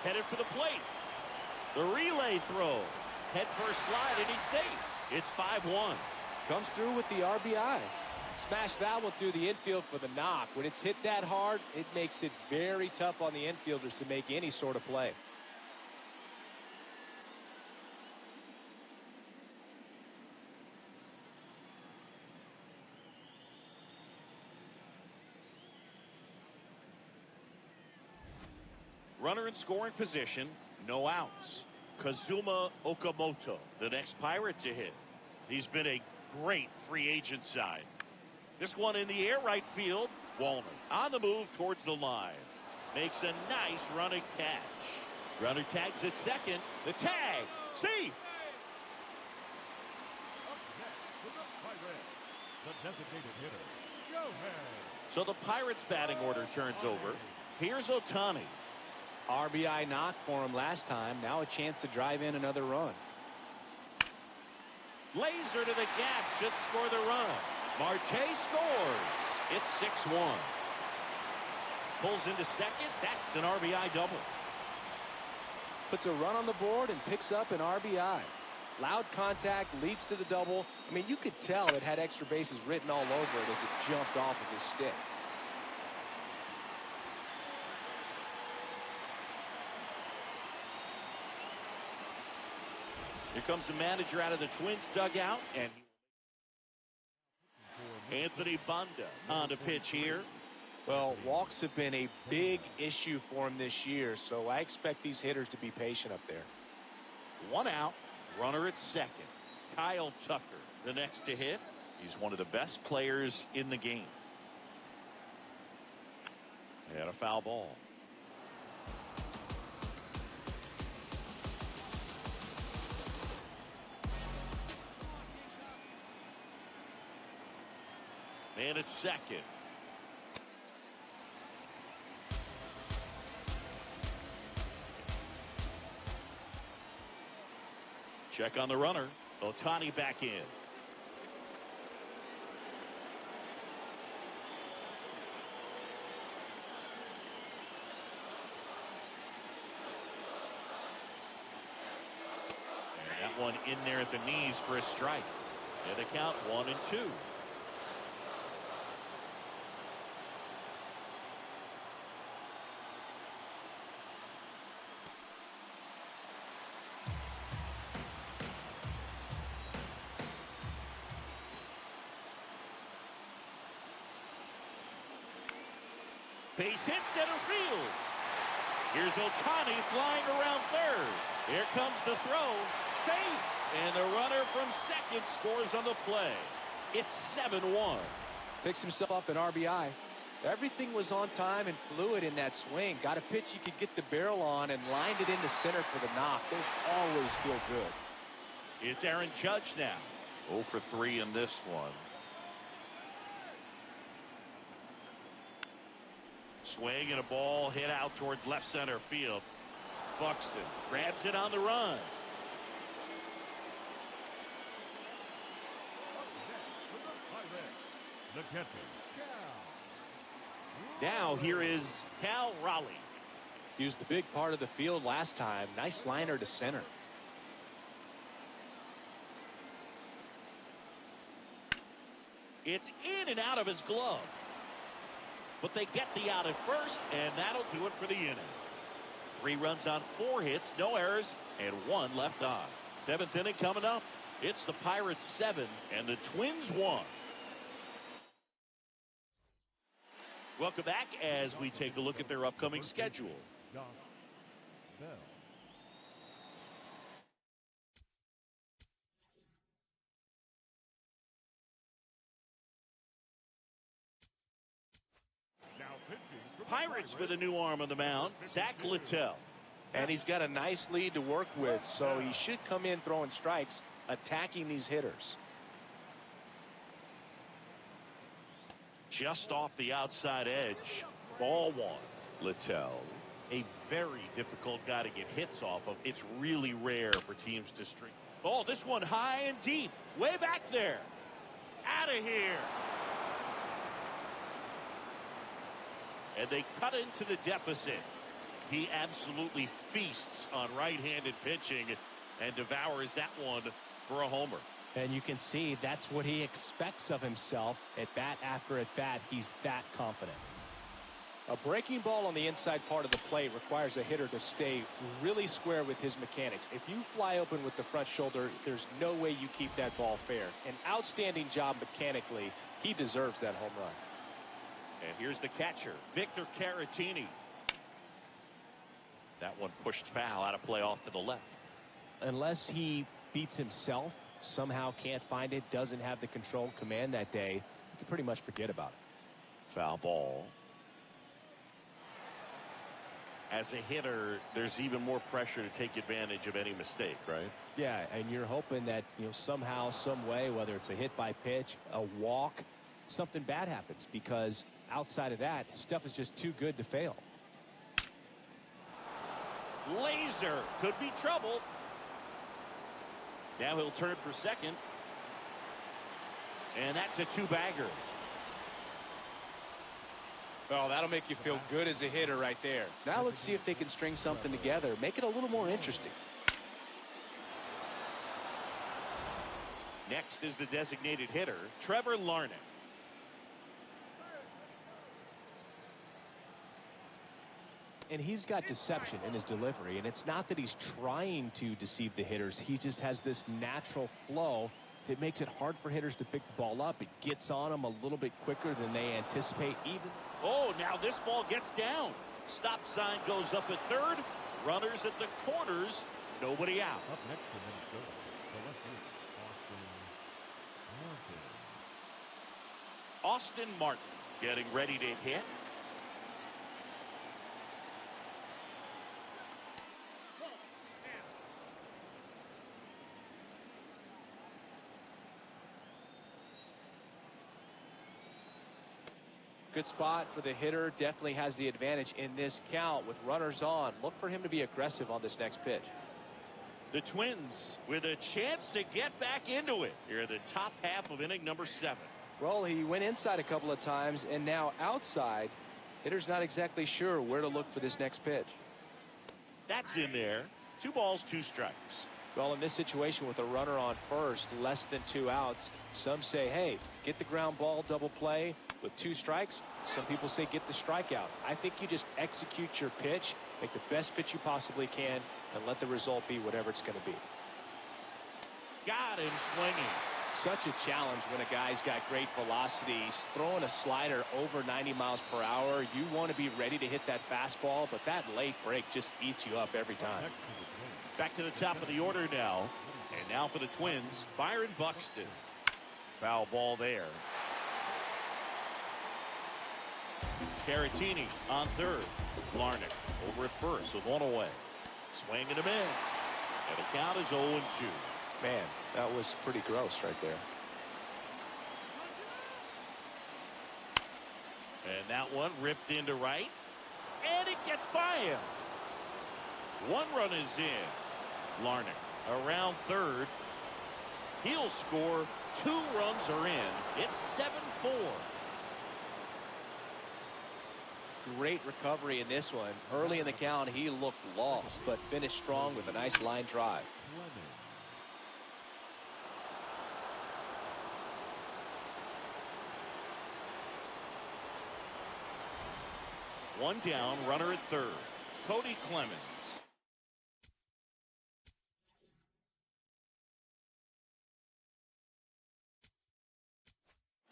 Headed for the plate. The relay throw. Head first slide, and he's safe. It's 5-1. Comes through with the RBI. Smash that one through the infield for the knock. When it's hit that hard, it makes it very tough on the infielders to make any sort of play. Runner in scoring position, no outs. Kazuma Okamoto, the next Pirate to hit. He's been a great free agent side. This one in the air, right field. Walner on the move towards the line. Makes a nice running catch. Runner tags at second. The tag. See. The designated hitter, Yohei. So the Pirates batting order turns over. Here's Ohtani. RBI knock for him last time. Now a chance to drive in another run. Laser to the gap. Should score the run. Marte scores. It's 6-1. Pulls into second. That's an RBI double. Puts a run on the board and picks up an RBI. Loud contact leads to the double. I mean, you could tell it had extra bases written all over it as it jumped off of his stick. Here comes the manager out of the Twins dugout, and Anthony Banda on the pitch here. Well, walks have been a big issue for him this year, so I expect these hitters to be patient up there. 1 out, runner at second. Kyle Tucker, the next to hit. He's one of the best players in the game. And a foul ball. And it's second. Check on the runner. Ohtani back in. And that one in there at the knees for a strike. And the count 1-2. Base hit center field. Here's Ohtani flying around third. Here comes the throw. Safe. And the runner from second scores on the play. It's 7-1. Picks himself up an RBI. Everything was on time and fluid in that swing. Got a pitch he could get the barrel on and lined it into center for the knock. Those always feel good. It's Aaron Judge now. 0 for 3 in this one. Swing and a ball hit out towards left center field. Buxton grabs it on the run. The catcher, Now here is Cal Raleigh. Used the big part of the field last time. Nice liner to center. It's in and out of his glove. But they get the out at first, and that'll do it for the inning. 3 runs on 4 hits, no errors, and 1 left on. 7th inning coming up. It's the Pirates 7 and the Twins 1. Welcome back as we take a look at their upcoming schedule. Josh Bell. Now pitching. Pirates with a new arm on the mound, Zach Littell. And he's got a nice lead to work with, so he should come in throwing strikes, attacking these hitters. Just off the outside edge. Ball 1. Littell, a very difficult guy to get hits off of. It's really rare for teams to string. Oh, this one high and deep. Way back there. Out of here. And they cut into the deficit. He absolutely feasts on right-handed pitching and devours that one for a homer. And you can see that's what he expects of himself at bat after at bat. He's that confident. A breaking ball on the inside part of the plate requires a hitter to stay really square with his mechanics. If you fly open with the front shoulder, there's no way you keep that ball fair. An outstanding job mechanically. He deserves that home run. And here's the catcher, Victor Caratini. That one pushed foul, out of play off to the left. Unless he beats himself, somehow can't find it, doesn't have the control command that day, you can pretty much forget about it. Foul ball. As a hitter, there's even more pressure to take advantage of any mistake, right? Yeah, and you're hoping that, somehow, some way, whether it's a hit by pitch, a walk, something bad happens, because outside of that, stuff is just too good to fail. Laser could be trouble. Now he'll turn for second. And that's a two-bagger. Well, that'll make you feel good as a hitter right there. Now let's see if they can string something together, make it a little more interesting. Next is the designated hitter, Trevor Larnach. And he's got deception in his delivery, and it's not that he's trying to deceive the hitters. He just has this natural flow that makes it hard for hitters to pick the ball up. It gets on them a little bit quicker than they anticipate even. Oh, now this ball gets down. Stop sign goes up at third. Runners at the corners. Nobody out. Up next for Minnesota, the left fielder, Austin Martin getting ready to hit. Good spot for the hitter. Definitely has the advantage in this count with runners on. Look for him to be aggressive on this next pitch. The Twins with a chance to get back into it here in the top half of inning number 7. Well, he went inside a couple of times and now outside. Hitter's not exactly sure where to look for this next pitch. That's in there. 2 balls, 2 strikes. Well, in this situation with a runner on first, less than 2 outs, some say, hey, get the ground ball, double play with 2 strikes. Some people say get the strikeout. I think you just execute your pitch, make the best pitch you possibly can, and let the result be whatever it's going to be. Got him swinging. Such a challenge when a guy's got great velocity. He's throwing a slider over 90 miles per hour. You want to be ready to hit that fastball, but that late break just eats you up every time. Back to the top of the order now. And now for the Twins, Byron Buxton. Foul ball there. Caratini on third. Larnach over at first with 1 away. Swing and a miss. And the count is 0-2. Man, that was pretty gross right there. And that one ripped into right. And it gets by him. 1 run is in. Larnach around third. He'll score. 2 runs are in. It's 7-4. Great recovery in this one. Early in the count, he looked lost, but finished strong with a nice line drive. One down, runner at third. Cody Clemens.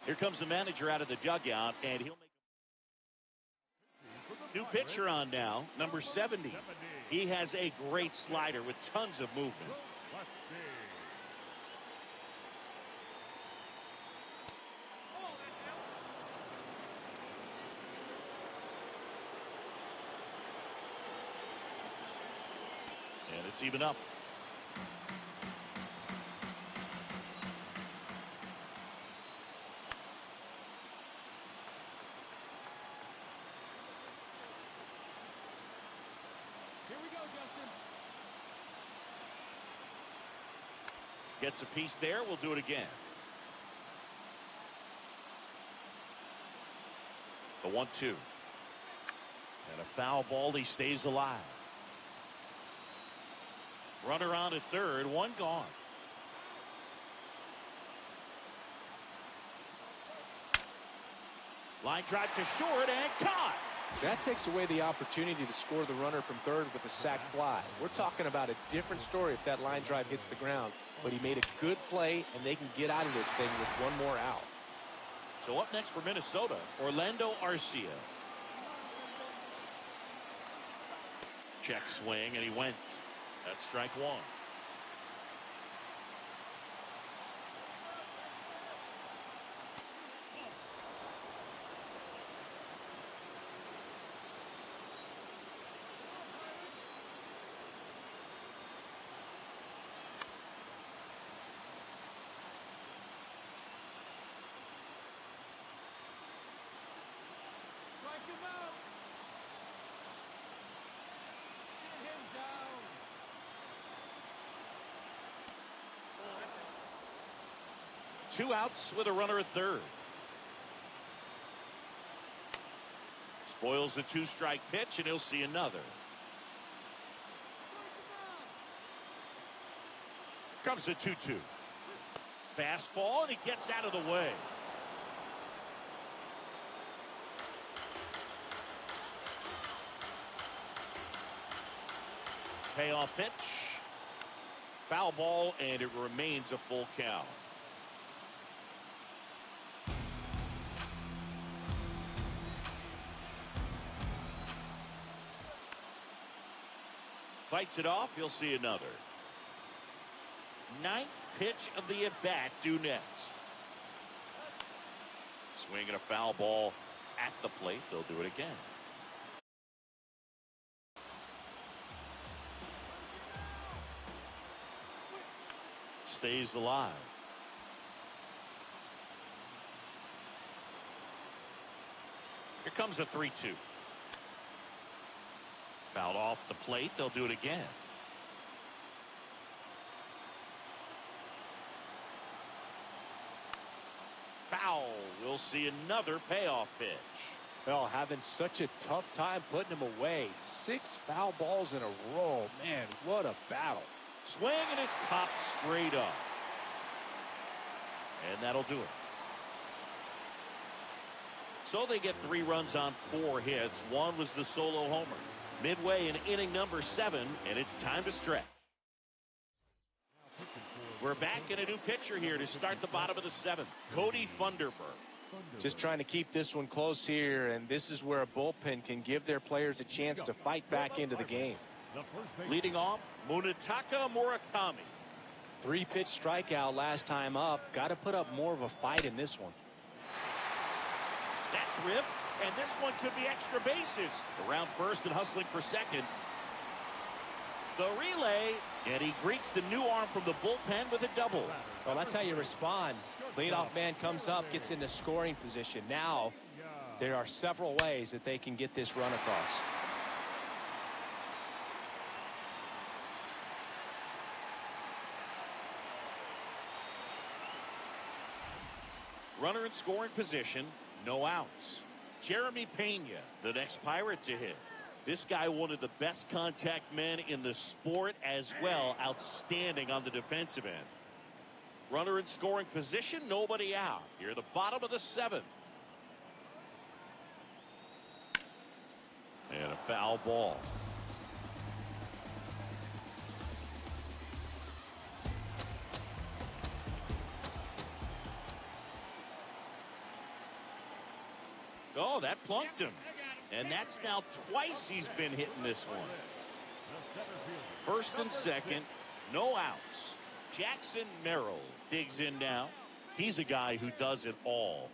Here comes the manager out of the dugout, and he'll make a new pitcher on now, number 70. He has a great slider with tons of movement. And it's even up. Here we go, Justin. Gets a piece there. We'll do it again. The 1-2. And a foul ball. He stays alive. Runner on at third, 1 gone. Line drive to short and caught. That takes away the opportunity to score the runner from third with a sac fly. We're talking about a different story if that line drive hits the ground. But he made a good play, and they can get out of this thing with 1 more out. So up next for Minnesota, Orlando Arcia. Check swing, and he went. That's strike 1. 2 outs with a runner at third. Spoils the 2-strike pitch, and he'll see another. Comes the 2-2. Fastball, and he gets out of the way. Payoff pitch. Foul ball, and it remains a full count. Fights it off. You'll see another. 9th pitch of the at-bat due next. Swinging a foul ball at the plate. They'll do it again. Stays alive. Here comes a 3-2. Fouled off the plate. They'll do it again. Foul. We'll see another payoff pitch. Well, having such a tough time putting him away. 6 foul balls in a row. Man, what a battle. Swing, and it's popped straight up. And that'll do it. So they get 3 runs on 4 hits. 1 was the solo homer. Midway in inning number 7, and it's time to stretch. We're back in a new pitcher here to start the bottom of the 7th. Cody Funderburk. Just trying to keep this one close here, and this is where a bullpen can give their players a chance to fight back into the game. Leading off, Munetaka Murakami. 3-pitch strikeout last time up. Got to put up more of a fight in this one. That's ripped, and this one could be extra bases. Around first and hustling for second. The relay, and he greets the new arm from the bullpen with a double. Well, that's how you respond. Leadoff man comes up, gets into scoring position. Now, there are several ways that they can get this run across. Runner in scoring position, no outs. Jeremy Pena, the next Pirate to hit. This guy, one of the best contact men in the sport as well. Outstanding on the defensive end. Runner in scoring position, nobody out. Here at the bottom of the 7th. And a foul ball. Oh, that plunked him. And that's now twice he's been hitting this one. First and second, no outs. Jackson Merrill digs in now. He's a guy who does it all.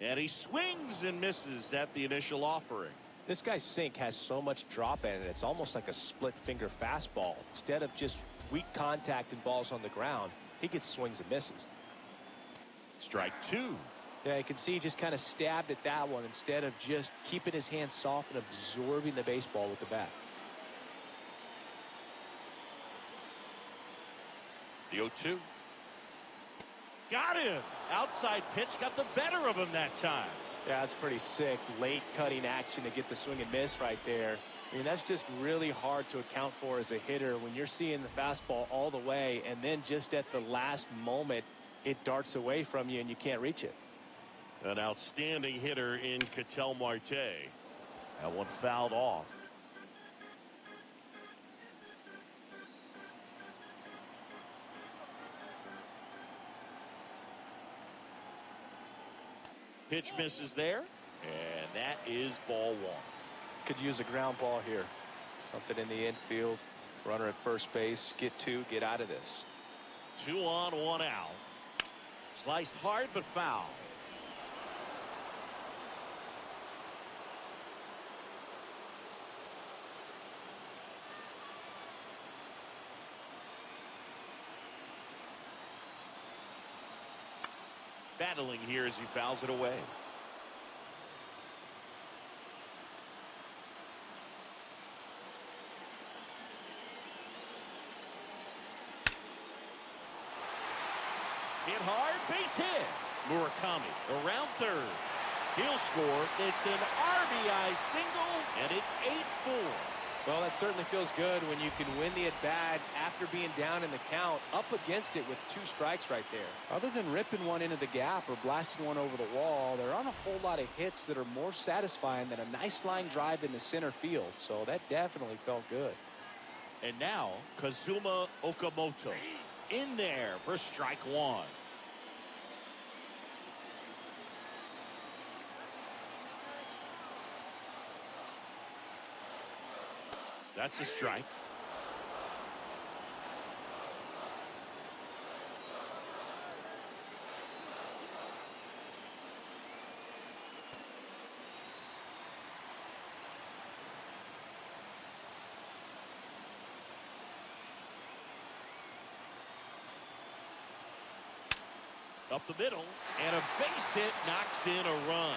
And he swings and misses at the initial offering. This guy's sink has so much drop in it. It's almost like a split finger fastball. Instead of just weak contact and balls on the ground, he gets swings and misses. Strike 2. Yeah, you can see he just kind of stabbed at that one instead of just keeping his hands soft and absorbing the baseball with the bat. The 0-2. Got him. Outside pitch got the better of him that time. Yeah, that's pretty sick. Late cutting action to get the swing and miss right there. I mean, that's just really hard to account for as a hitter when you're seeing the fastball all the way and then just at the last moment it darts away from you and you can't reach it. An outstanding hitter in Ketel Marte. That one fouled off. Pitch misses there, and that is ball 1. Could use a ground ball here. Something in the infield. Runner at first base. Get 2. Get out of this. 2 on, 1 out. Sliced hard but foul. Battling here as he fouls it away. Hit hard, base hit. Murakami around third. He'll score. It's an RBI single, and it's 8-4. Well, that certainly feels good when you can win the at-bat after being down in the count, up against it with 2 strikes right there. Other than ripping one into the gap or blasting one over the wall, there aren't a whole lot of hits that are more satisfying than a nice line drive into center field. So that definitely felt good. And now, Kazuma Okamoto in there for strike 1. That's a strike. Up the middle, and a base hit knocks in a run.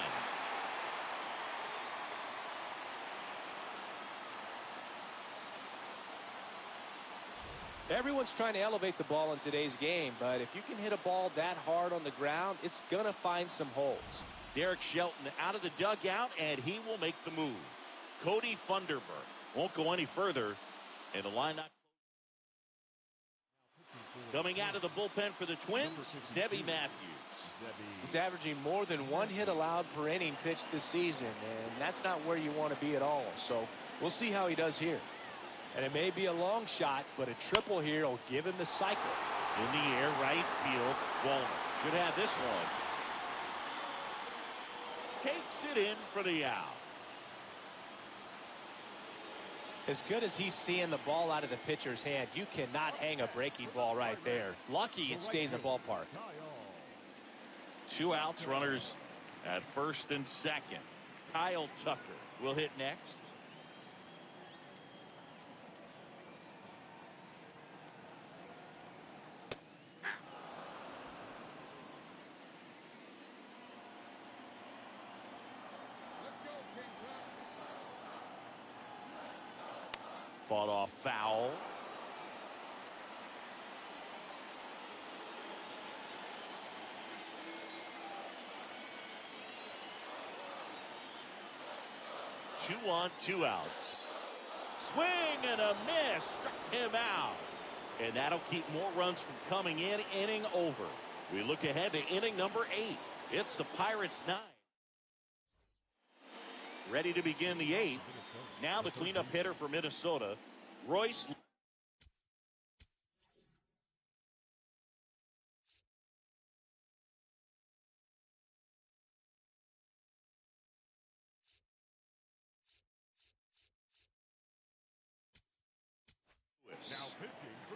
Everyone's trying to elevate the ball in today's game, but if you can hit a ball that hard on the ground, it's going to find some holes. Derek Shelton out of the dugout, and he will make the move. Cody Funderburk won't go any further, and the line not. Coming out of the bullpen for the Twins, Zebby Matthews. He's averaging more than 1 hit allowed per inning pitched this season, and that's not where you want to be at all. So we'll see how he does here. And it may be a long shot, but a triple here will give him the cycle. In the air, right field. Walner should have this one. Takes it in for the out. As good as he's seeing the ball out of the pitcher's hand, you cannot hang a breaking ball right there. Lucky it stayed in the ballpark. 2 outs, runners at first and second. Kyle Tucker will hit next. Fought off foul. Two on, 2 outs. Swing and a miss. Struck him out. And that'll keep more runs from coming in. Inning over. We look ahead to inning number 8. It's the Pirates 9. Ready to begin the 8th. Now the cleanup hitter for Minnesota, Royce.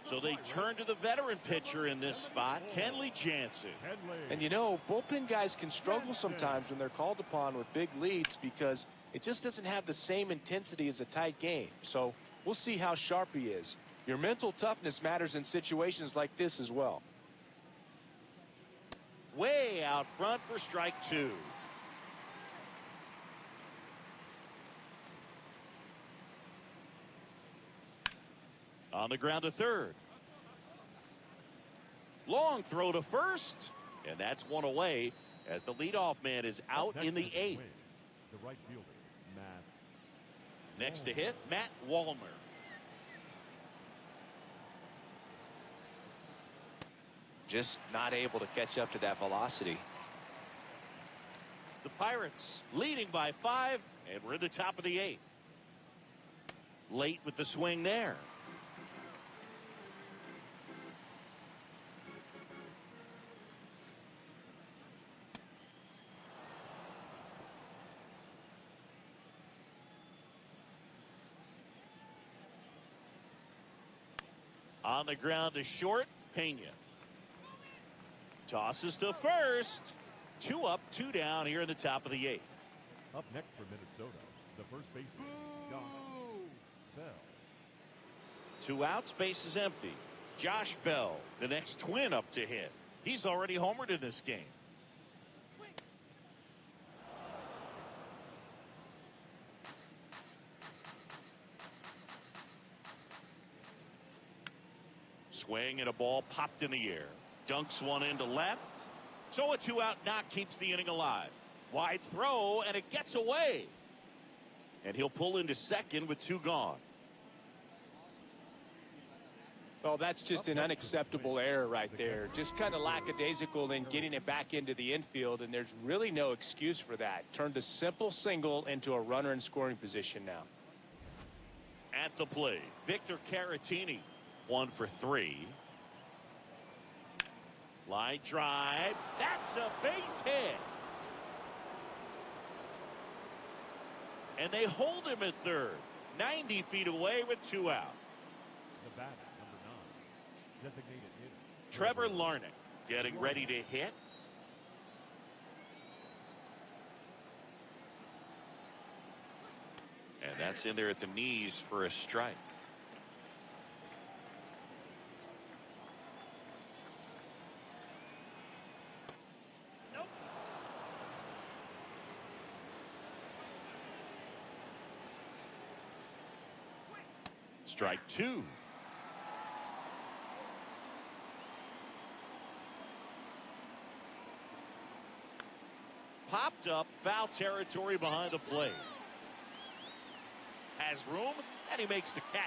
So they turn to the veteran pitcher in this spot, Kenley Jansen. And you know, bullpen guys can struggle sometimes when they're called upon with big leads because it just doesn't have the same intensity as a tight game. So we'll see how sharp he is. Your mental toughness matters in situations like this as well. Way out front for strike 2. On the ground to third. Long throw to first. And that's one away as the leadoff man is out in the 8th. The right fielder, Matt. Next to hit, Matt Wallner. Just not able to catch up to that velocity. The Pirates leading by 5, and we're in the top of the 8th. Late with the swing there. On the ground to short, Pena. Tosses to first. 2 up, 2 down here in the top of the 8th. Up next for Minnesota, the first baseman, Josh Bell. 2 outs, base is empty. Josh Bell, the next Twin up to hit. He's already homered in this game. Swing and a ball popped in the air. Dunks one into left. So a 2-out knock keeps the inning alive. Wide throw, and it gets away. And he'll pull into second with 2 gone. Well, that's just an unacceptable error right there. Just kind of lackadaisical in getting it back into the infield, and there's really no excuse for that. Turned a simple single into a runner in scoring position now. At the plate, Victor Caratini, 1 for 3. Line drive. That's a base hit. And they hold him at third. 90 feet away with 2 out. The batter, number 9, designated hitter. Trevor Larnach getting ready to hit. And that's in there at the knees for a strike. Nope. Strike 2. Popped up, foul territory behind the plate. Has room, and he makes the catch.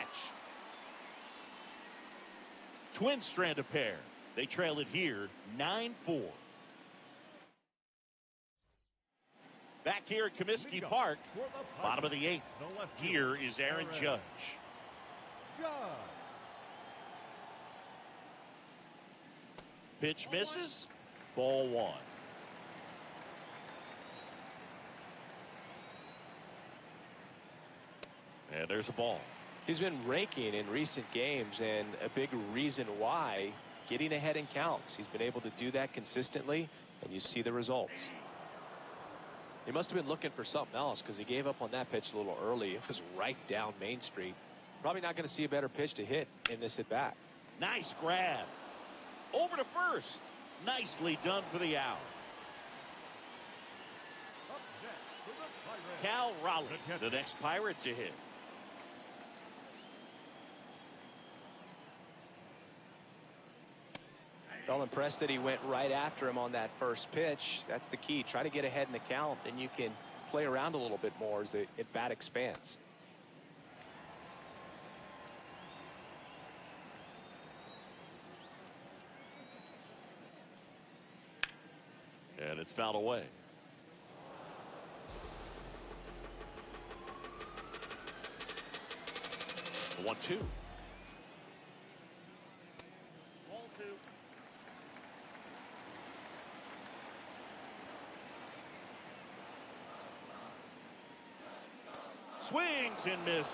Twins strand a pair. They trail it here, 9-4. Back here at Comiskey Park, bottom of the 8th. Here is Aaron Judge. Pitch misses. Ball 1. And there's a ball. He's been raking in recent games, and a big reason why, getting ahead in counts. He's been able to do that consistently, and you see the results. He must have been looking for something else because he gave up on that pitch a little early. It was right down Main Street. Probably not going to see a better pitch to hit in this at bat. Nice grab. Over to first. Nicely done for the out. Cal Raleigh, the next Pirate to hit. Well, impressed that he went right after him on that first pitch. That's the key. Try to get ahead in the count, then you can play around a little bit more as the at bat expands. And it's fouled away. The 1-2. Ball 2. Swings and misses.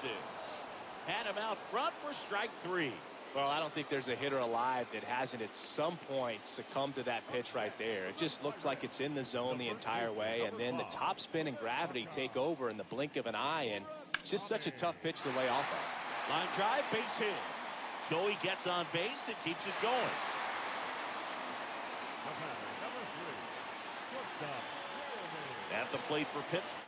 Had him out front for strike 3. Well, I don't think there's a hitter alive that hasn't at some point succumbed to that pitch right there. It just looks like it's in the zone the entire way, and then the top spin and gravity take over in the blink of an eye, and it's just such a tough pitch to lay off of. Line drive, base hit. Joey gets on base and keeps it going. At the plate for Pittsburgh.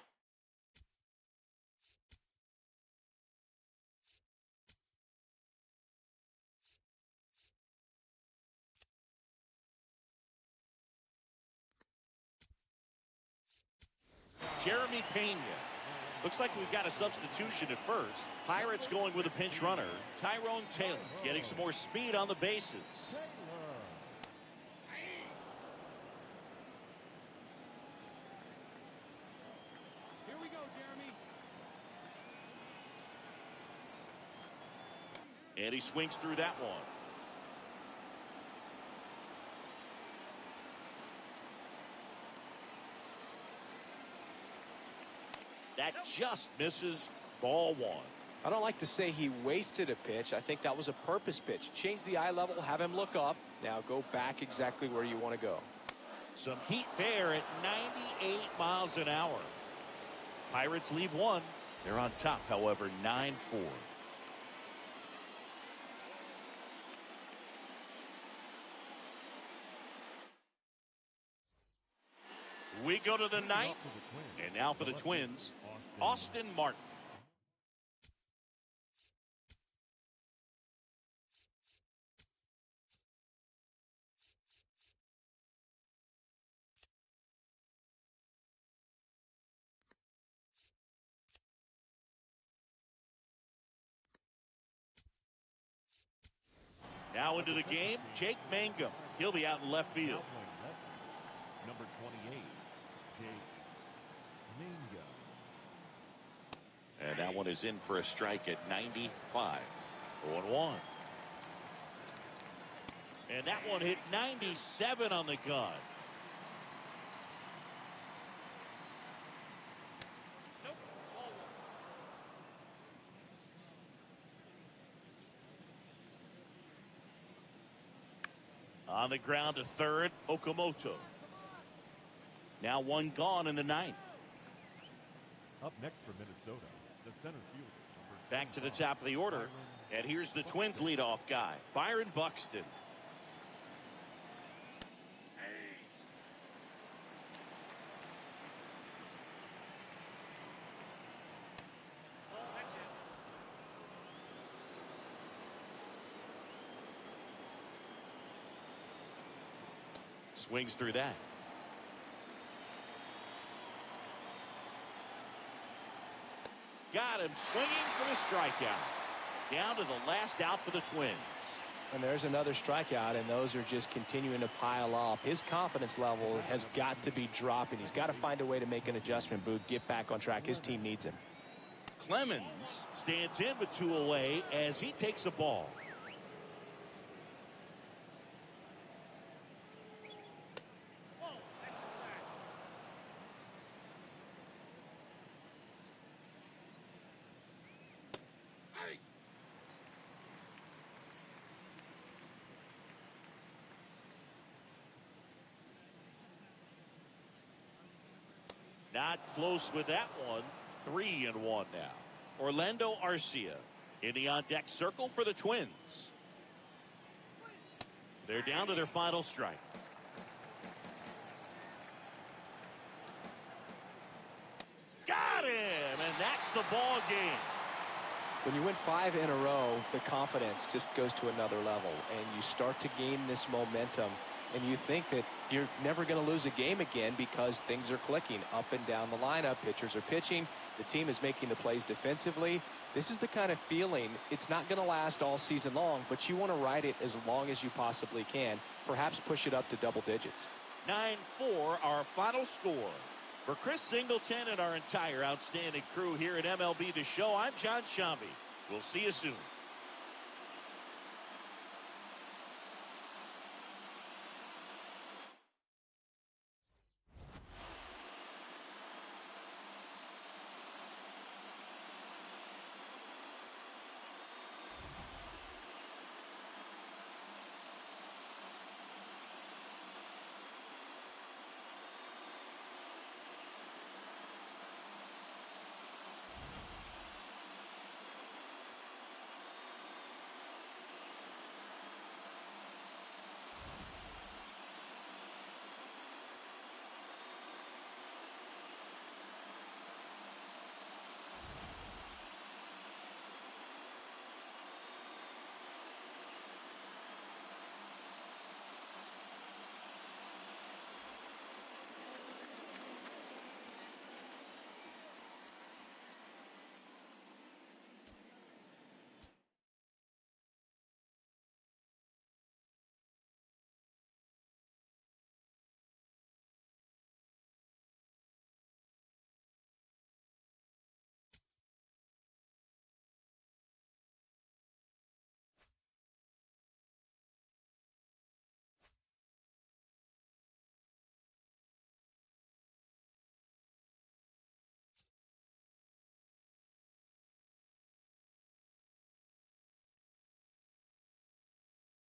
Jeremy Pena. Looks like we've got a substitution at first. Pirates going with a pinch runner. Tyrone Taylor getting some more speed on the bases. Here we go, Jeremy. And he swings through that one. That just misses. Ball 1. I don't like to say he wasted a pitch. I think that was a purpose pitch. Change the eye level, have him look up. Now go back exactly where you want to go. Some heat there at 98 miles an hour. Pirates leave 1. They're on top, however, 9-4. We go to the 9th, and now for the Twins, Austin Martin. Now into the game, Jake Mangum. He'll be out in left field. Number 28, Jake Mangum. And that one is in for a strike at 95. 0-1. And that one hit 97 on the gun. On the ground to third, Okamoto. Now one gone in the ninth. Up next for Minnesota, the center fielder. Back to the top of the order. And here's the Twins leadoff guy, Byron Buxton. Swings through that. Got him swinging for the strikeout. Down to the last out for the Twins. And there's another strikeout, and those are just continuing to pile up. His confidence level has got to be dropping. He's got to find a way to make an adjustment, Boog, get back on track. His team needs him. Clemens stands in with 2 away as he takes a ball. Not close with that one. 3-1 now. Orlando Arcia in the on-deck circle for the Twins. They're down to their final strike. Got him, and that's the ball game. When you win 5 in a row, the confidence just goes to another level, and you start to gain this momentum, and you think that you're never going to lose a game again because things are clicking up and down the lineup. Pitchers are pitching. The team is making the plays defensively. This is the kind of feeling, it's not going to last all season long, but you want to ride it as long as you possibly can. Perhaps push it up to double digits. 9-4, our final score. For Chris Singleton and our entire outstanding crew here at MLB The Show, I'm John Shambi. We'll see you soon.